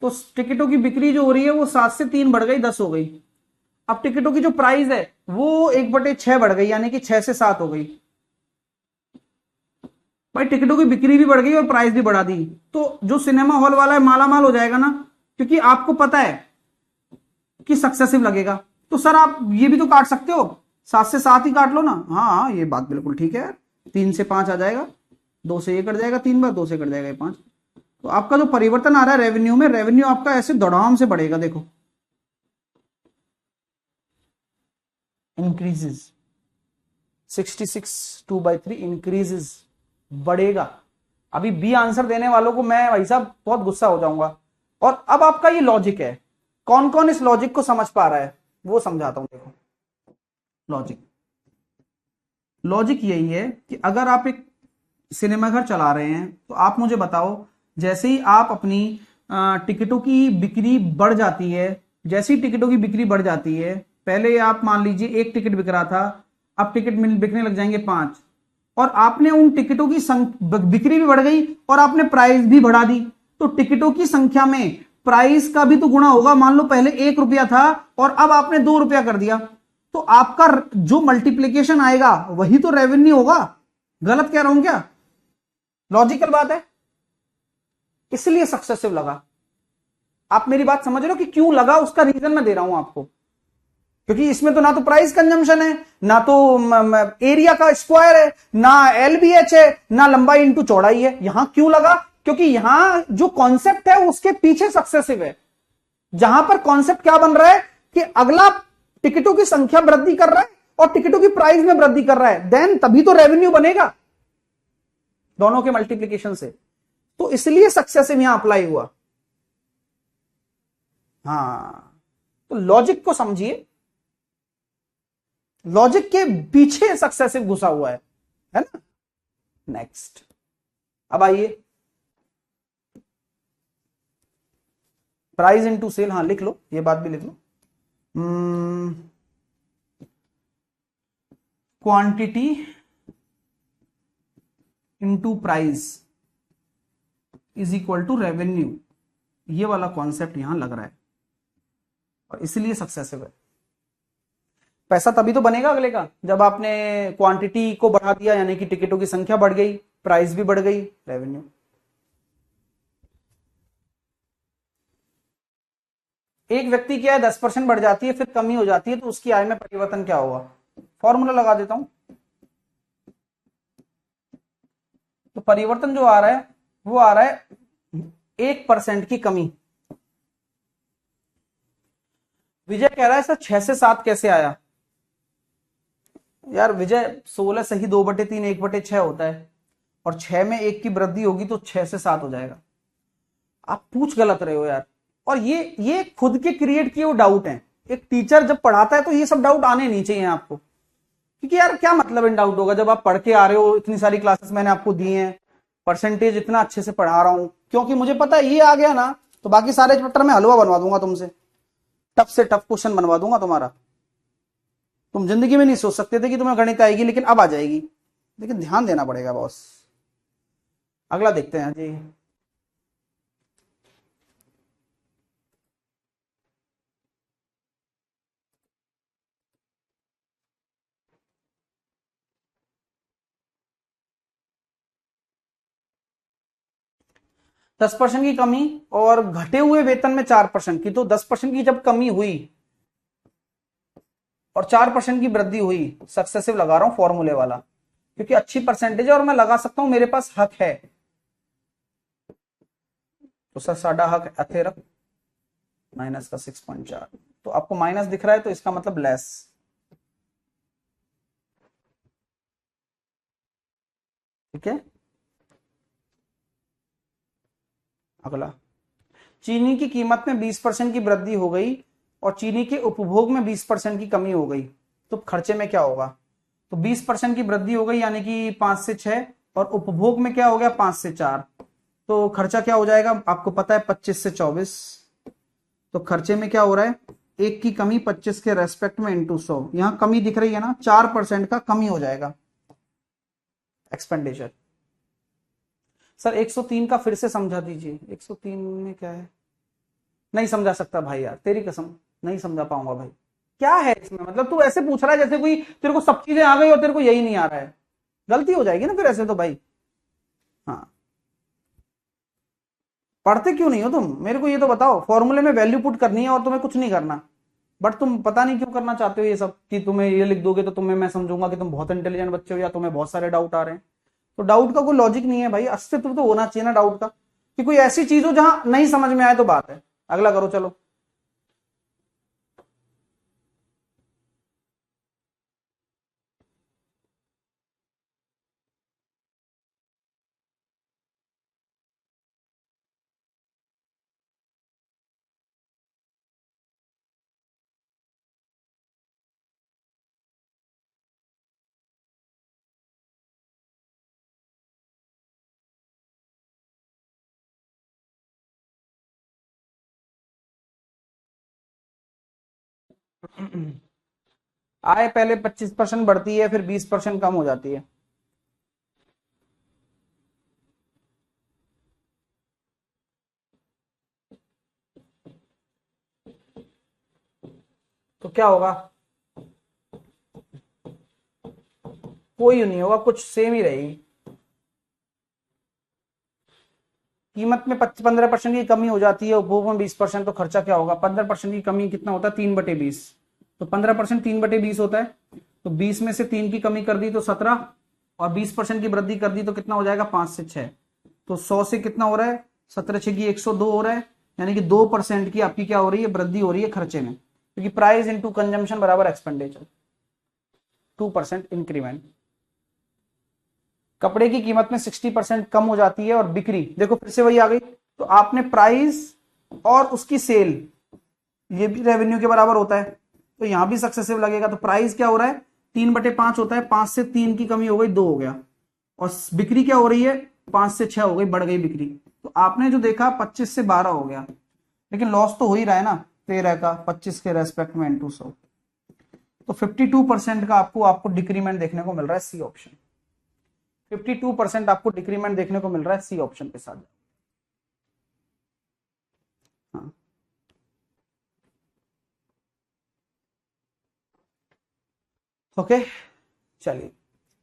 तो टिकटों की बिक्री जो हो रही है वो 7 से 3 बढ़ गई, 10 हो गई। अब टिकटों की जो प्राइस है वो 1/6 बढ़ गई, यानी कि 6 से 7 हो गई। भाई टिकटों की बिक्री भी बढ़ गई और प्राइस भी बढ़ा दी, तो जो सिनेमा हॉल वाला है माला माल हो जाएगा ना, क्योंकि आपको पता है कि सक्सेसिव लगेगा। तो सर आप ये भी तो काट सकते हो, 7 से 7 ही काट लो ना। हाँ ये बात बिल्कुल ठीक है यार, 3 से 5 आ जाएगा, 2 से ये कट जाएगा 3 बार, 2 से कट जाएगा 5। तो आपका जो परिवर्तन आ रहा है रेवेन्यू में, रेवेन्यू आपका ऐसे दौड़ाम से बढ़ेगा, देखो इंक्रीजेस 66 2/3 इंक्रीजेस, बढ़ेगा। अभी बी आंसर देने वालों को मैं भाई साहब बहुत गुस्सा हो जाऊंगा। और अब आपका ये लॉजिक है, कौन कौन इस लॉजिक को समझ पा रहा है वो समझाता हूं। देखो लॉजिक यही है कि अगर आप एक सिनेमा घर चला रहे हैं तो आप मुझे बताओ, जैसे ही आप अपनी टिकटों की बिक्री बढ़ जाती है, जैसे ही टिकटों की बिक्री बढ़ जाती है, पहले आप मान लीजिए 1 टिकट बिक रहा था, अब टिकट बिकने लग जाएंगे 5, और आपने उन टिकटों की बिक्री भी बढ़ गई और आपने प्राइस भी बढ़ा दी, तो टिकटों की संख्या में प्राइस का भी तो गुणा होगा। मान लो पहले 1 रुपया था और अब आपने 2 रुपया कर दिया, तो आपका जो मल्टीप्लीकेशन आएगा वही तो रेवेन्यू होगा। गलत कह रहा हूं क्या? लॉजिकल बात है, इसलिए सक्सेसिव लगा। आप मेरी बात समझ रहे हो कि क्यों लगा, उसका रीजन मैं दे रहा हूं आपको। क्योंकि इसमें तो ना तो प्राइस कंजम्पशन है, ना तो एरिया का स्क्वायर है, ना एलबीएच है, ना लंबाई इंटू चौड़ाई है। यहां क्यों लगा? क्योंकि यहां जो कॉन्सेप्ट है उसके पीछे सक्सेसिव है। जहां पर कॉन्सेप्ट क्या बन रहा है कि अगला टिकटों की संख्या वृद्धि कर रहा है और टिकटों की प्राइस में वृद्धि कर रहा है, देन तभी तो रेवेन्यू बनेगा दोनों के मल्टीप्लीकेशन से। तो इसलिए सक्सेसिव यहां अप्लाई हुआ। हाँ, तो लॉजिक को समझिए, लॉजिक के पीछे सक्सेसिव घुसा हुआ है ना। नेक्स्ट, अब आइए प्राइस इनटू सेल। हाँ लिख लो, ये बात भी लिख लो। Quantity into price is equal to revenue, ये वाला कॉन्सेप्ट यहां लग रहा है और इसलिए सक्सेसिव है। पैसा तभी तो बनेगा अगले का जब आपने क्वांटिटी को बढ़ा दिया, यानी कि टिकटों की संख्या बढ़ गई, प्राइस भी बढ़ गई, रेवेन्यू। एक व्यक्ति की आय 10% बढ़ जाती है फिर कमी हो जाती है, तो उसकी आय में परिवर्तन क्या होगा? फॉर्मूला लगा देता हूं। तो परिवर्तन जो आ रहा है वो आ रहा है 1% की कमी। विजय कह रहा है सर 6 से 7 कैसे आया? यार विजय 16 से ही 2/3 1/6 होता है, और 6 में 1 की वृद्धि होगी तो 6 से 7 हो जाएगा। आप पूछ गलत रहे हो यार, और ये खुद के क्रिएट किए हुए डाउट हैं। एक टीचर जब पढ़ाता है तो ये सब डाउट आने नहीं चाहिए आपको, क्योंकि यार क्या मतलब इन डाउट होगा जब आप पढ़ के आ रहे हो, इतनी सारी क्लासेस मैंने आपको दी हैं, परसेंटेज इतना अच्छे से पढ़ा रहा हूं क्योंकि मुझे पता है ये आ गया ना तो बाकी सारे चैप्टर में हलवा बनवा दूंगा तुमसे, टफ से टफ क्वेश्चन बनवा दूंगा तुम्हारा। तुम जिंदगी में नहीं सोच सकते थे कि तुम्हें गणित आएगी, लेकिन अब आ जाएगी। लेकिन ध्यान देना पड़ेगा बॉस। अगला देखते हैं जी। दस परसेंट की कमी और घटे हुए वेतन में 4% की, तो 10% की जब कमी हुई और 4% की वृद्धि हुई, सक्सेसिव लगा रहा हूं फॉर्मूले वाला क्योंकि अच्छी परसेंटेज है और मैं लगा सकता हूं, मेरे पास हक है। तो सर साडा हक अथे रख माइनस का 6.4, तो आपको माइनस दिख रहा है तो इसका मतलब लेस। ठीक है, अगला, चीनी की कीमत में 20% की वृद्धि हो गई और चीनी के उपभोग में 20% की कमी हो गई, तो खर्चे में क्या होगा? तो 20% की वृद्धि हो गई यानी कि 5 से 6, और उपभोग में क्या हो गया 5 से 4, तो खर्चा क्या हो जाएगा आपको पता है 25 से 24। तो खर्चे में क्या हो रहा है, एक की कमी 25 के रेस्पेक्ट में इंटू 100, यहां कमी दिख रही है ना, 4% का कमी हो जाएगा एक्सपेंडिचर। सर 103 का फिर से समझा दीजिए, 103 में क्या है? नहीं समझा सकता भाई यार, तेरी कसम नहीं समझा पाऊंगा भाई। क्या है इसमें, मतलब तू ऐसे पूछ रहा है जैसे कोई तेरे को सब चीजें आ गई और तेरे को यही नहीं आ रहा है। गलती हो जाएगी ना फिर ऐसे तो भाई। हाँ, पढ़ते क्यों नहीं हो तुम, मेरे को ये तो बताओ। फॉर्मूले में वैल्यू पुट करनी है और तुम्हें कुछ नहीं करना, बट तुम पता नहीं क्यों करना चाहते हो ये सब, कि तुम्हें ये लिख दोगे तो तुम्हें मैं समझूंगा कि तुम बहुत इंटेलिजेंट बच्चे हो या तुम्हें बहुत सारे डाउट आ रहे हैं। तो डाउट का कोई लॉजिक नहीं है भाई, अस्तित्व तो होना चाहिए ना डाउट का, कि कोई ऐसी चीज हो जहां नहीं समझ में आए तो बात है। अगला करो चलो। आय पहले 25% बढ़ती है, फिर 20% कम हो जाती है। तो क्या होगा, कोई नहीं होगा, कुछ सेम ही रहेगी। कीमत में 15% की कमी हो जाती है, उपभोग में 20%, तो खर्चा क्या होगा? 15% की कमी कितना होता है, 3/20, तो 15% 3/20 होता है, तो 20 में से 3 की कमी कर दी तो 17, और 20% की वृद्धि कर दी तो कितना हो जाएगा 5 से 6, तो 100 से कितना हो रहा है 17 6 की 102 हो रहा है, यानी कि 2% की आपकी क्या हो रही है, वृद्धि हो रही है खर्चे में, क्योंकि प्राइस इंटू कंजम्पशन बराबर एक्सपेंडिचर, 2% इंक्रीमेंट। कपड़े की कीमत में 60% कम हो जाती है और बिक्री, देखो फिर से वही आ गई, तो आपने प्राइस और उसकी सेल, ये भी रेवेन्यू के बराबर होता है, तो यहां भी सक्सेसिव लगेगा। तो प्राइस क्या हो रहा है 3/5 होता है, 5 से 3 की कमी हो गई 2 हो गया, और बिक्री क्या हो रही है 5 से 6 हो गई, बढ़ गई बिक्री, तो आपने जो देखा 25 से 12 हो गया, लेकिन लॉस तो हो ही रहा है ना 13 का 25 के रेस्पेक्ट में इंटू 100, तो 52% का आपको आपको डिक्रीमेंट देखने को मिल रहा है सी ऑप्शन। 52% आपको डिक्रीमेंट देखने को मिल रहा है सी ऑप्शन के साथ। हाँ, ओके चलिए।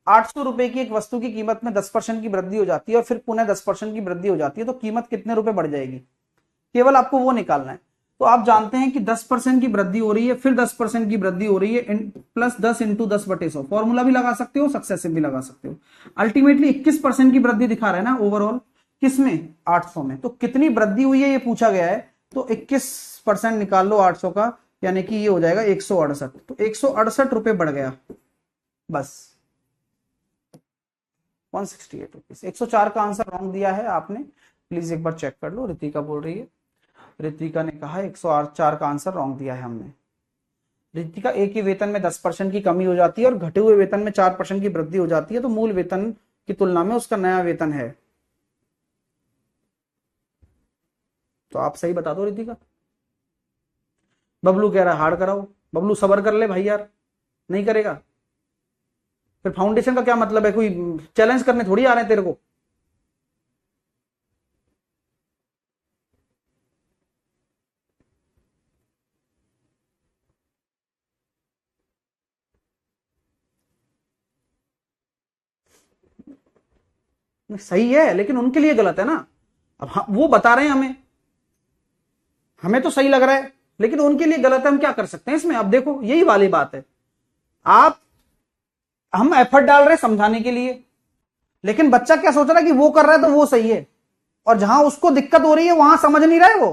800 रुपए की एक वस्तु की कीमत में 10% की वृद्धि हो जाती है और फिर पुनः 10% की वृद्धि हो जाती है, तो कीमत कितने रुपए बढ़ जाएगी, केवल आपको वो निकालना है। तो आप जानते हैं कि 10% की वृद्धि हो रही है, फिर 10% की वृद्धि हो रही है, प्लस 10 इंटू 10/100, फॉर्मूला भी लगा सकते हो, सक्सेसिव भी लगा सकते हो। अल्टीमेटली 21% की वृद्धि दिखा रहा है ना ओवरऑल, किसमें 800 में, तो कितनी वृद्धि हुई है ये पूछा गया है, तो 21% निकाल लो 800 का, यानी कि ये हो जाएगा 168, तो 168 रुपए बढ़ गया बस, 168 रुपीज। 104 का आंसर रॉन्ग दिया है आपने, प्लीज एक बार चेक कर लो। रितिका बोल रही है, रितिका ने कहा 104 का आंसर रॉन्ग दिया है हमने। रितिका, एक ही वेतन में 10% की कमी हो जाती है और घटे हुए वेतन में 4% की वृद्धि हो जाती है, तो मूल वेतन की तुलना में उसका नया वेतन है। तो आप सही बता दो रितिका। बबलू कह रहा है हार्ड कराओ। बबलू सबर कर ले भाई यार, नहीं करेगा फिर फाउंडेशन का क्या मतलब है? कोई चैलेंज करने थोड़ी आ रहे हैं तेरे को। सही है लेकिन उनके लिए गलत है ना। अब वो बता रहे हैं हमें, हमें तो सही लग रहा है लेकिन उनके लिए गलत है, हम क्या कर सकते हैं इसमें? अब देखो यही वाली बात है, आप हम एफर्ट डाल रहे हैं समझाने के लिए, लेकिन बच्चा क्या सोच रहा है कि वो कर रहा है तो वो सही है, और जहां उसको दिक्कत हो रही है वहां समझ नहीं रहे वो।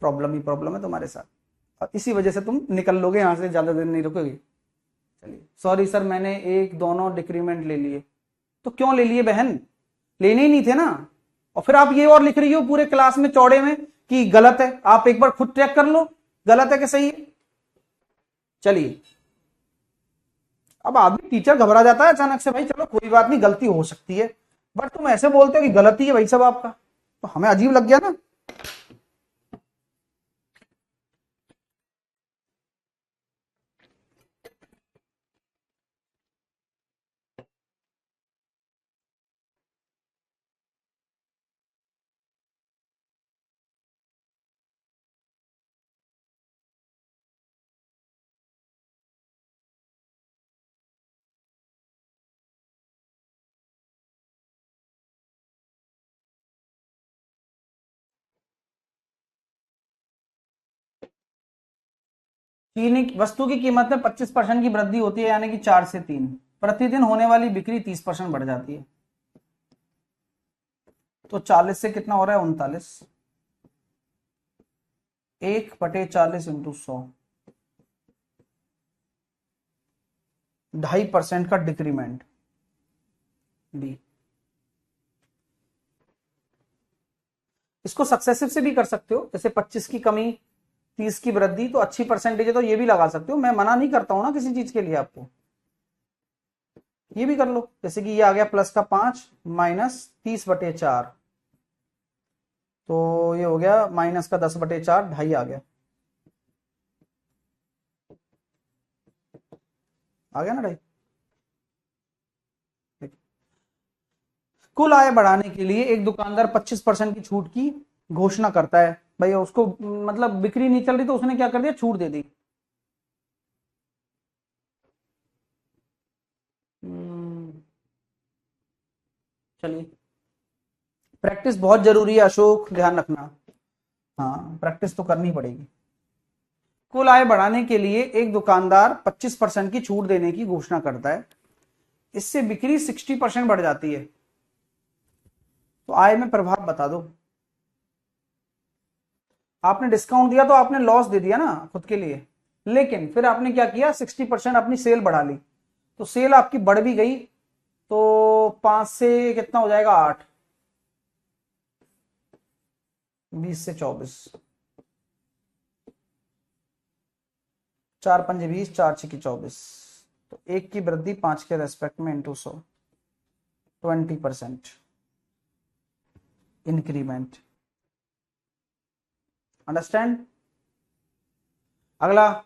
प्रॉब्लम ही प्रॉब्लम है तुम्हारे साथ, और इसी वजह से तुम निकल लोगे यहां से, ज्यादा देर नहीं रुकोगे। चलिए सॉरी सर, मैंने एक दोनों डिक्रीमेंट ले लिए। तो क्यों ले लिए बहन? लेने ही नहीं थे ना। और फिर आप ये और लिख रही हो पूरे क्लास में चौड़े में कि गलत है। आप एक बार खुद चेक कर लो गलत है कि सही है। चलिए, अब आदमी टीचर घबरा जाता है अचानक से, भाई चलो कोई बात नहीं गलती हो सकती है, बट तुम ऐसे बोलते हो कि गलती है भाई सब आपका, तो हमें अजीब लग गया ना। चीनी वस्तु की कीमत में 25% की वृद्धि होती है, यानी कि 4 से 3। प्रतिदिन होने वाली बिक्री 30% बढ़ जाती है। तो 40 से कितना हो रहा है? 39। 1/40 इंटू 100, 2.5% का डिक्रीमेंट। बी, इसको सक्सेसिव से भी कर सकते हो, जैसे 25 की कमी 30 की वृद्धि, तो अच्छी परसेंटेज है तो ये भी लगा सकते हो, मैं मना नहीं करता हूं ना किसी चीज के लिए आपको। ये भी कर लो, जैसे कि ये आ गया प्लस का 5 माइनस 30/4, तो ये हो गया माइनस का 10/4, 2.5 आ गया। आ गया ना 2.5। कुल आय बढ़ाने के लिए एक दुकानदार 25% की छूट की घोषणा करता है। भाई उसको मतलब बिक्री नहीं चल रही तो उसने क्या कर दिया? छूट दे दी। चलिए, प्रैक्टिस बहुत जरूरी है अशोक, ध्यान रखना। हाँ प्रैक्टिस तो करनी पड़ेगी। कुल आय बढ़ाने के लिए एक दुकानदार 25% की छूट देने की घोषणा करता है, इससे बिक्री 60% बढ़ जाती है। तो आय में प्रभाव बता दो। आपने डिस्काउंट दिया तो आपने लॉस दे दिया ना खुद के लिए, लेकिन फिर आपने क्या किया? 60% अपनी सेल बढ़ा ली, तो सेल आपकी बढ़ भी गई। तो 5 से कितना हो जाएगा? 8। 20 से 24, 4 पंजे 20, 4 छक्के 24, तो 1 की वृद्धि 5 के रेस्पेक्ट में इंटू 100, 20% इंक्रीमेंट। अंडरस्टैंड? अगला,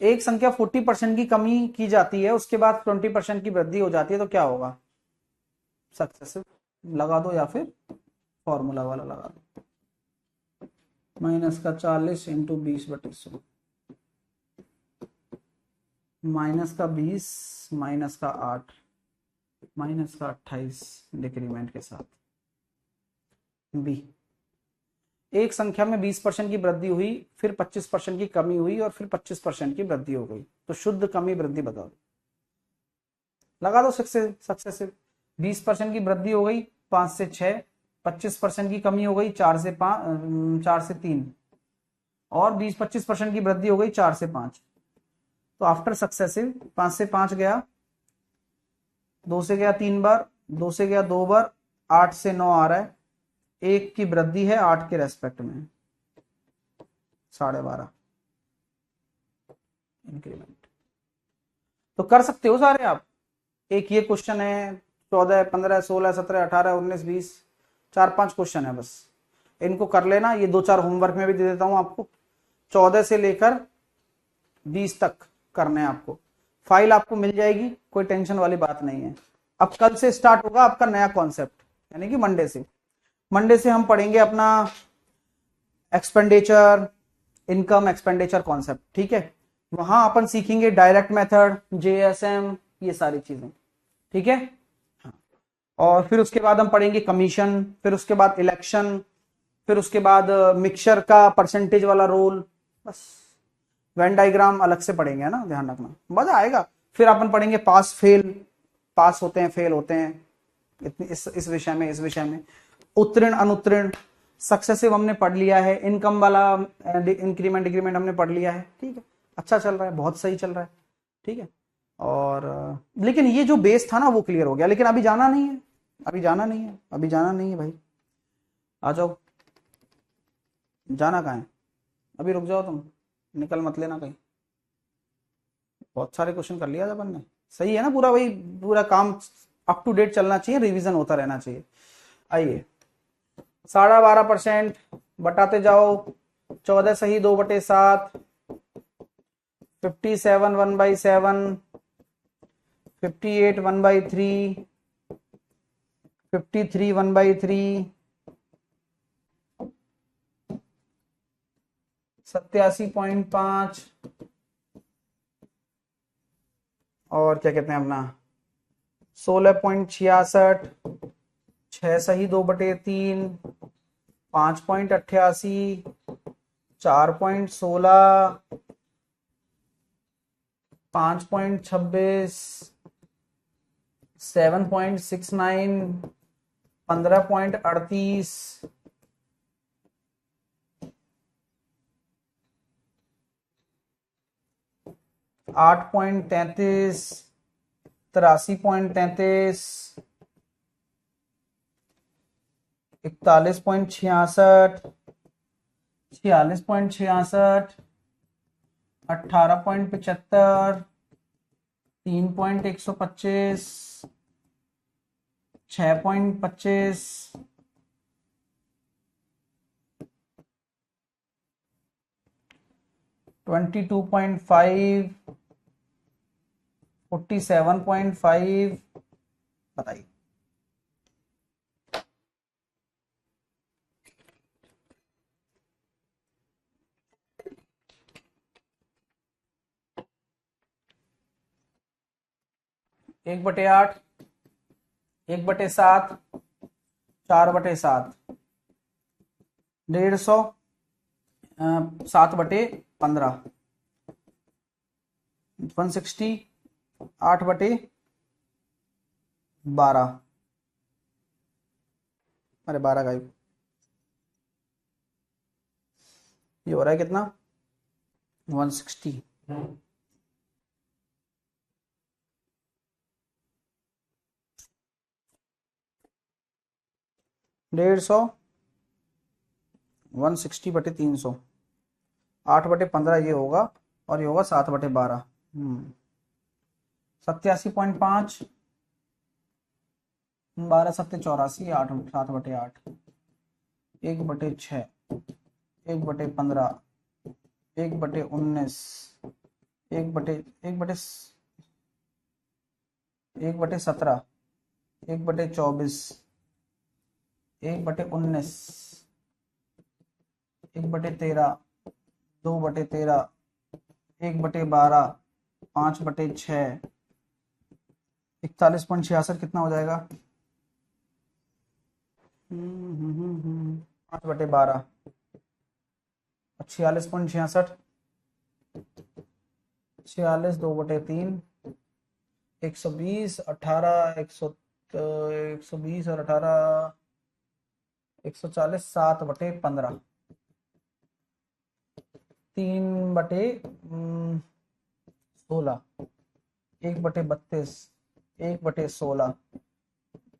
एक संख्या 40% की कमी की जाती है, उसके बाद 20% की वृद्धि हो जाती है, तो क्या होगा? सक्सेसिव लगा दो या फिर फॉर्मूला वाला लगा दो। माइनस का 40 इंटू 20/100, माइनस का 20, माइनस का 8, माइनस का 28 डिक्रीमेंट के साथ। बी, एक संख्या में 20% की वृद्धि हुई, फिर 25% की कमी हुई और फिर 25% की वृद्धि हो गई, तो शुद्ध कमी वृद्धि बता दो। लगा दो सक्सेसिव। 20% की वृद्धि हो गई 5 से 6, 25% की कमी हो गई 4 से 5, 4 से 3, और 20-25% की वृद्धि हो गई 4 से 5। तो आफ्टर सक्सेसिव 5 से 5 गया, 2 से गया 3 बार, 2 से गया 2 बार, 8 से 9 आ रहा है, 1 की वृद्धि है 8 के रेस्पेक्ट में, 12.5 इंक्रीमेंट। तो कर सकते हो सारे आप। एक ये क्वेश्चन है, 14, 15, 16, 17, 18, 19, 20, 4-5 क्वेश्चन है बस। इनको कर लेना, ये 2-4 होमवर्क में भी दे देता हूं आपको। 14 से लेकर 20 तक करने हैं आपको। फाइल आपको मिल जाएगी, कोई टेंशन वाली बात नहीं है। अब कल से स्टार्ट होगा आपका नया कॉन्सेप्ट, यानी कि मंडे से हम पढ़ेंगे अपना एक्सपेंडिचर, इनकम एक्सपेंडिचर कॉन्सेप्ट, ठीक है। वहां अपन सीखेंगे डायरेक्ट मेथड, जेएसएम, ये सारी चीजें, ठीक है। और फिर उसके बाद हम पढ़ेंगे कमीशन, फिर उसके बाद इलेक्शन, फिर उसके बाद मिक्सचर का परसेंटेज वाला रोल, बस। वेन डायग्राम अलग से पढ़ेंगे, है ना, ध्यान रखना, मजा आएगा। फिर अपन पढ़ेंगे पास फेल, पास होते हैं फेल होते हैं, इस विषय में, इस विषय में उत्तीर्ण अनुत्तीर्ण, सक्सेसिव हमने पढ़ लिया है, इनकम वाला इंक्रीमेंट डिक्रीमेंट हमने पढ़ लिया है, ठीक है। अच्छा चल रहा है, बहुत सही चल रहा है, ठीक है। और लेकिन ये जो बेस था ना वो क्लियर हो गया, लेकिन अभी जाना नहीं है, अभी जाना नहीं है, अभी जाना नहीं है भाई, आ जाओ। जाना कहाँ है, अभी रुक जाओ, तुम निकल मत लेना कहीं। बहुत सारे क्वेश्चन कर लिया अपन ने, सही है ना पूरा भाई, पूरा काम अप टू डेट चलना चाहिए, रिवीजन होता रहना चाहिए। आइए 12.5% बटाते जाओ, 14 सही 2/7, 57 1/7, 58 1/3, 53 1/3, 87.5, और क्या कहते हैं अपना 16.66, 6 सही 2/3, 5.88, 4.16, 5.26, 7.69, 15.38, 8.33, 83.33, 41.66, 46.66, 18.75, 3.125, 6.25, 22.5, 47.5, बताइए। एक बटे 8, 1/7, 4/7, 150, 7/15, 160, 8/12, अरे 12 गायब, ये हो रहा है कितना 160, 150, 160/300, 8/15 ये होगा, और ये होगा 7/12, 87.5, 12 7 84, 8 7/8, 1/6, 1/15, 1/19, 1/17, 1/24, 1/19, 1/13, 2/13, 1/12, 5/6, 41.66 कितना हो जाएगा 5/12, 46.66, 46, 2/3, 120, 18, 120 और 18, 140, 7/15, 3/16, 1/32, 1/16,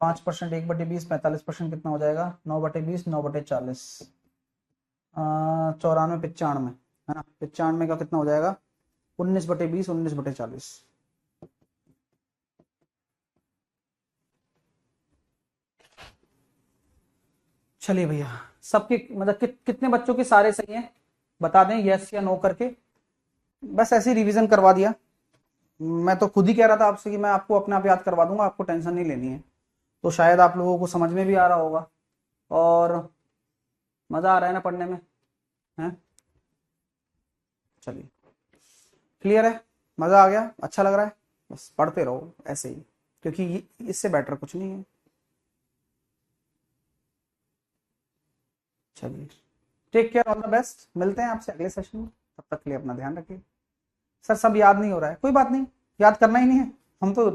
5%, 1/20, 45% कितना हो जाएगा 9/20, 9/40, 94, 95, है ना, 95 का कितना हो जाएगा 19/20, 19/40। चलिए भैया सबके मतलब कितने बच्चों के सारे सही हैं बता दें, यस या नो करके। बस ऐसे रिवीजन करवा दिया। मैं तो खुद ही कह रहा था आपसे कि मैं आपको अपने आप याद करवा दूंगा, आपको टेंशन नहीं लेनी है। तो शायद आप लोगों को समझ में भी आ रहा होगा और मजा आ रहा है ना पढ़ने में, है? चलिए, क्लियर है, मजा आ गया, अच्छा लग रहा है। बस पढ़ते रहो ऐसे ही, क्योंकि इससे बेटर कुछ नहीं है। चलिए, take care, all the best, मिलते हैं आपसे अगले सेशन में। तब तक के लिए अपना ध्यान रखिए। सर सब याद नहीं हो रहा है, कोई बात नहीं, याद करना ही नहीं है, हम तो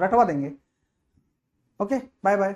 रटवा देंगे। Okay, bye bye.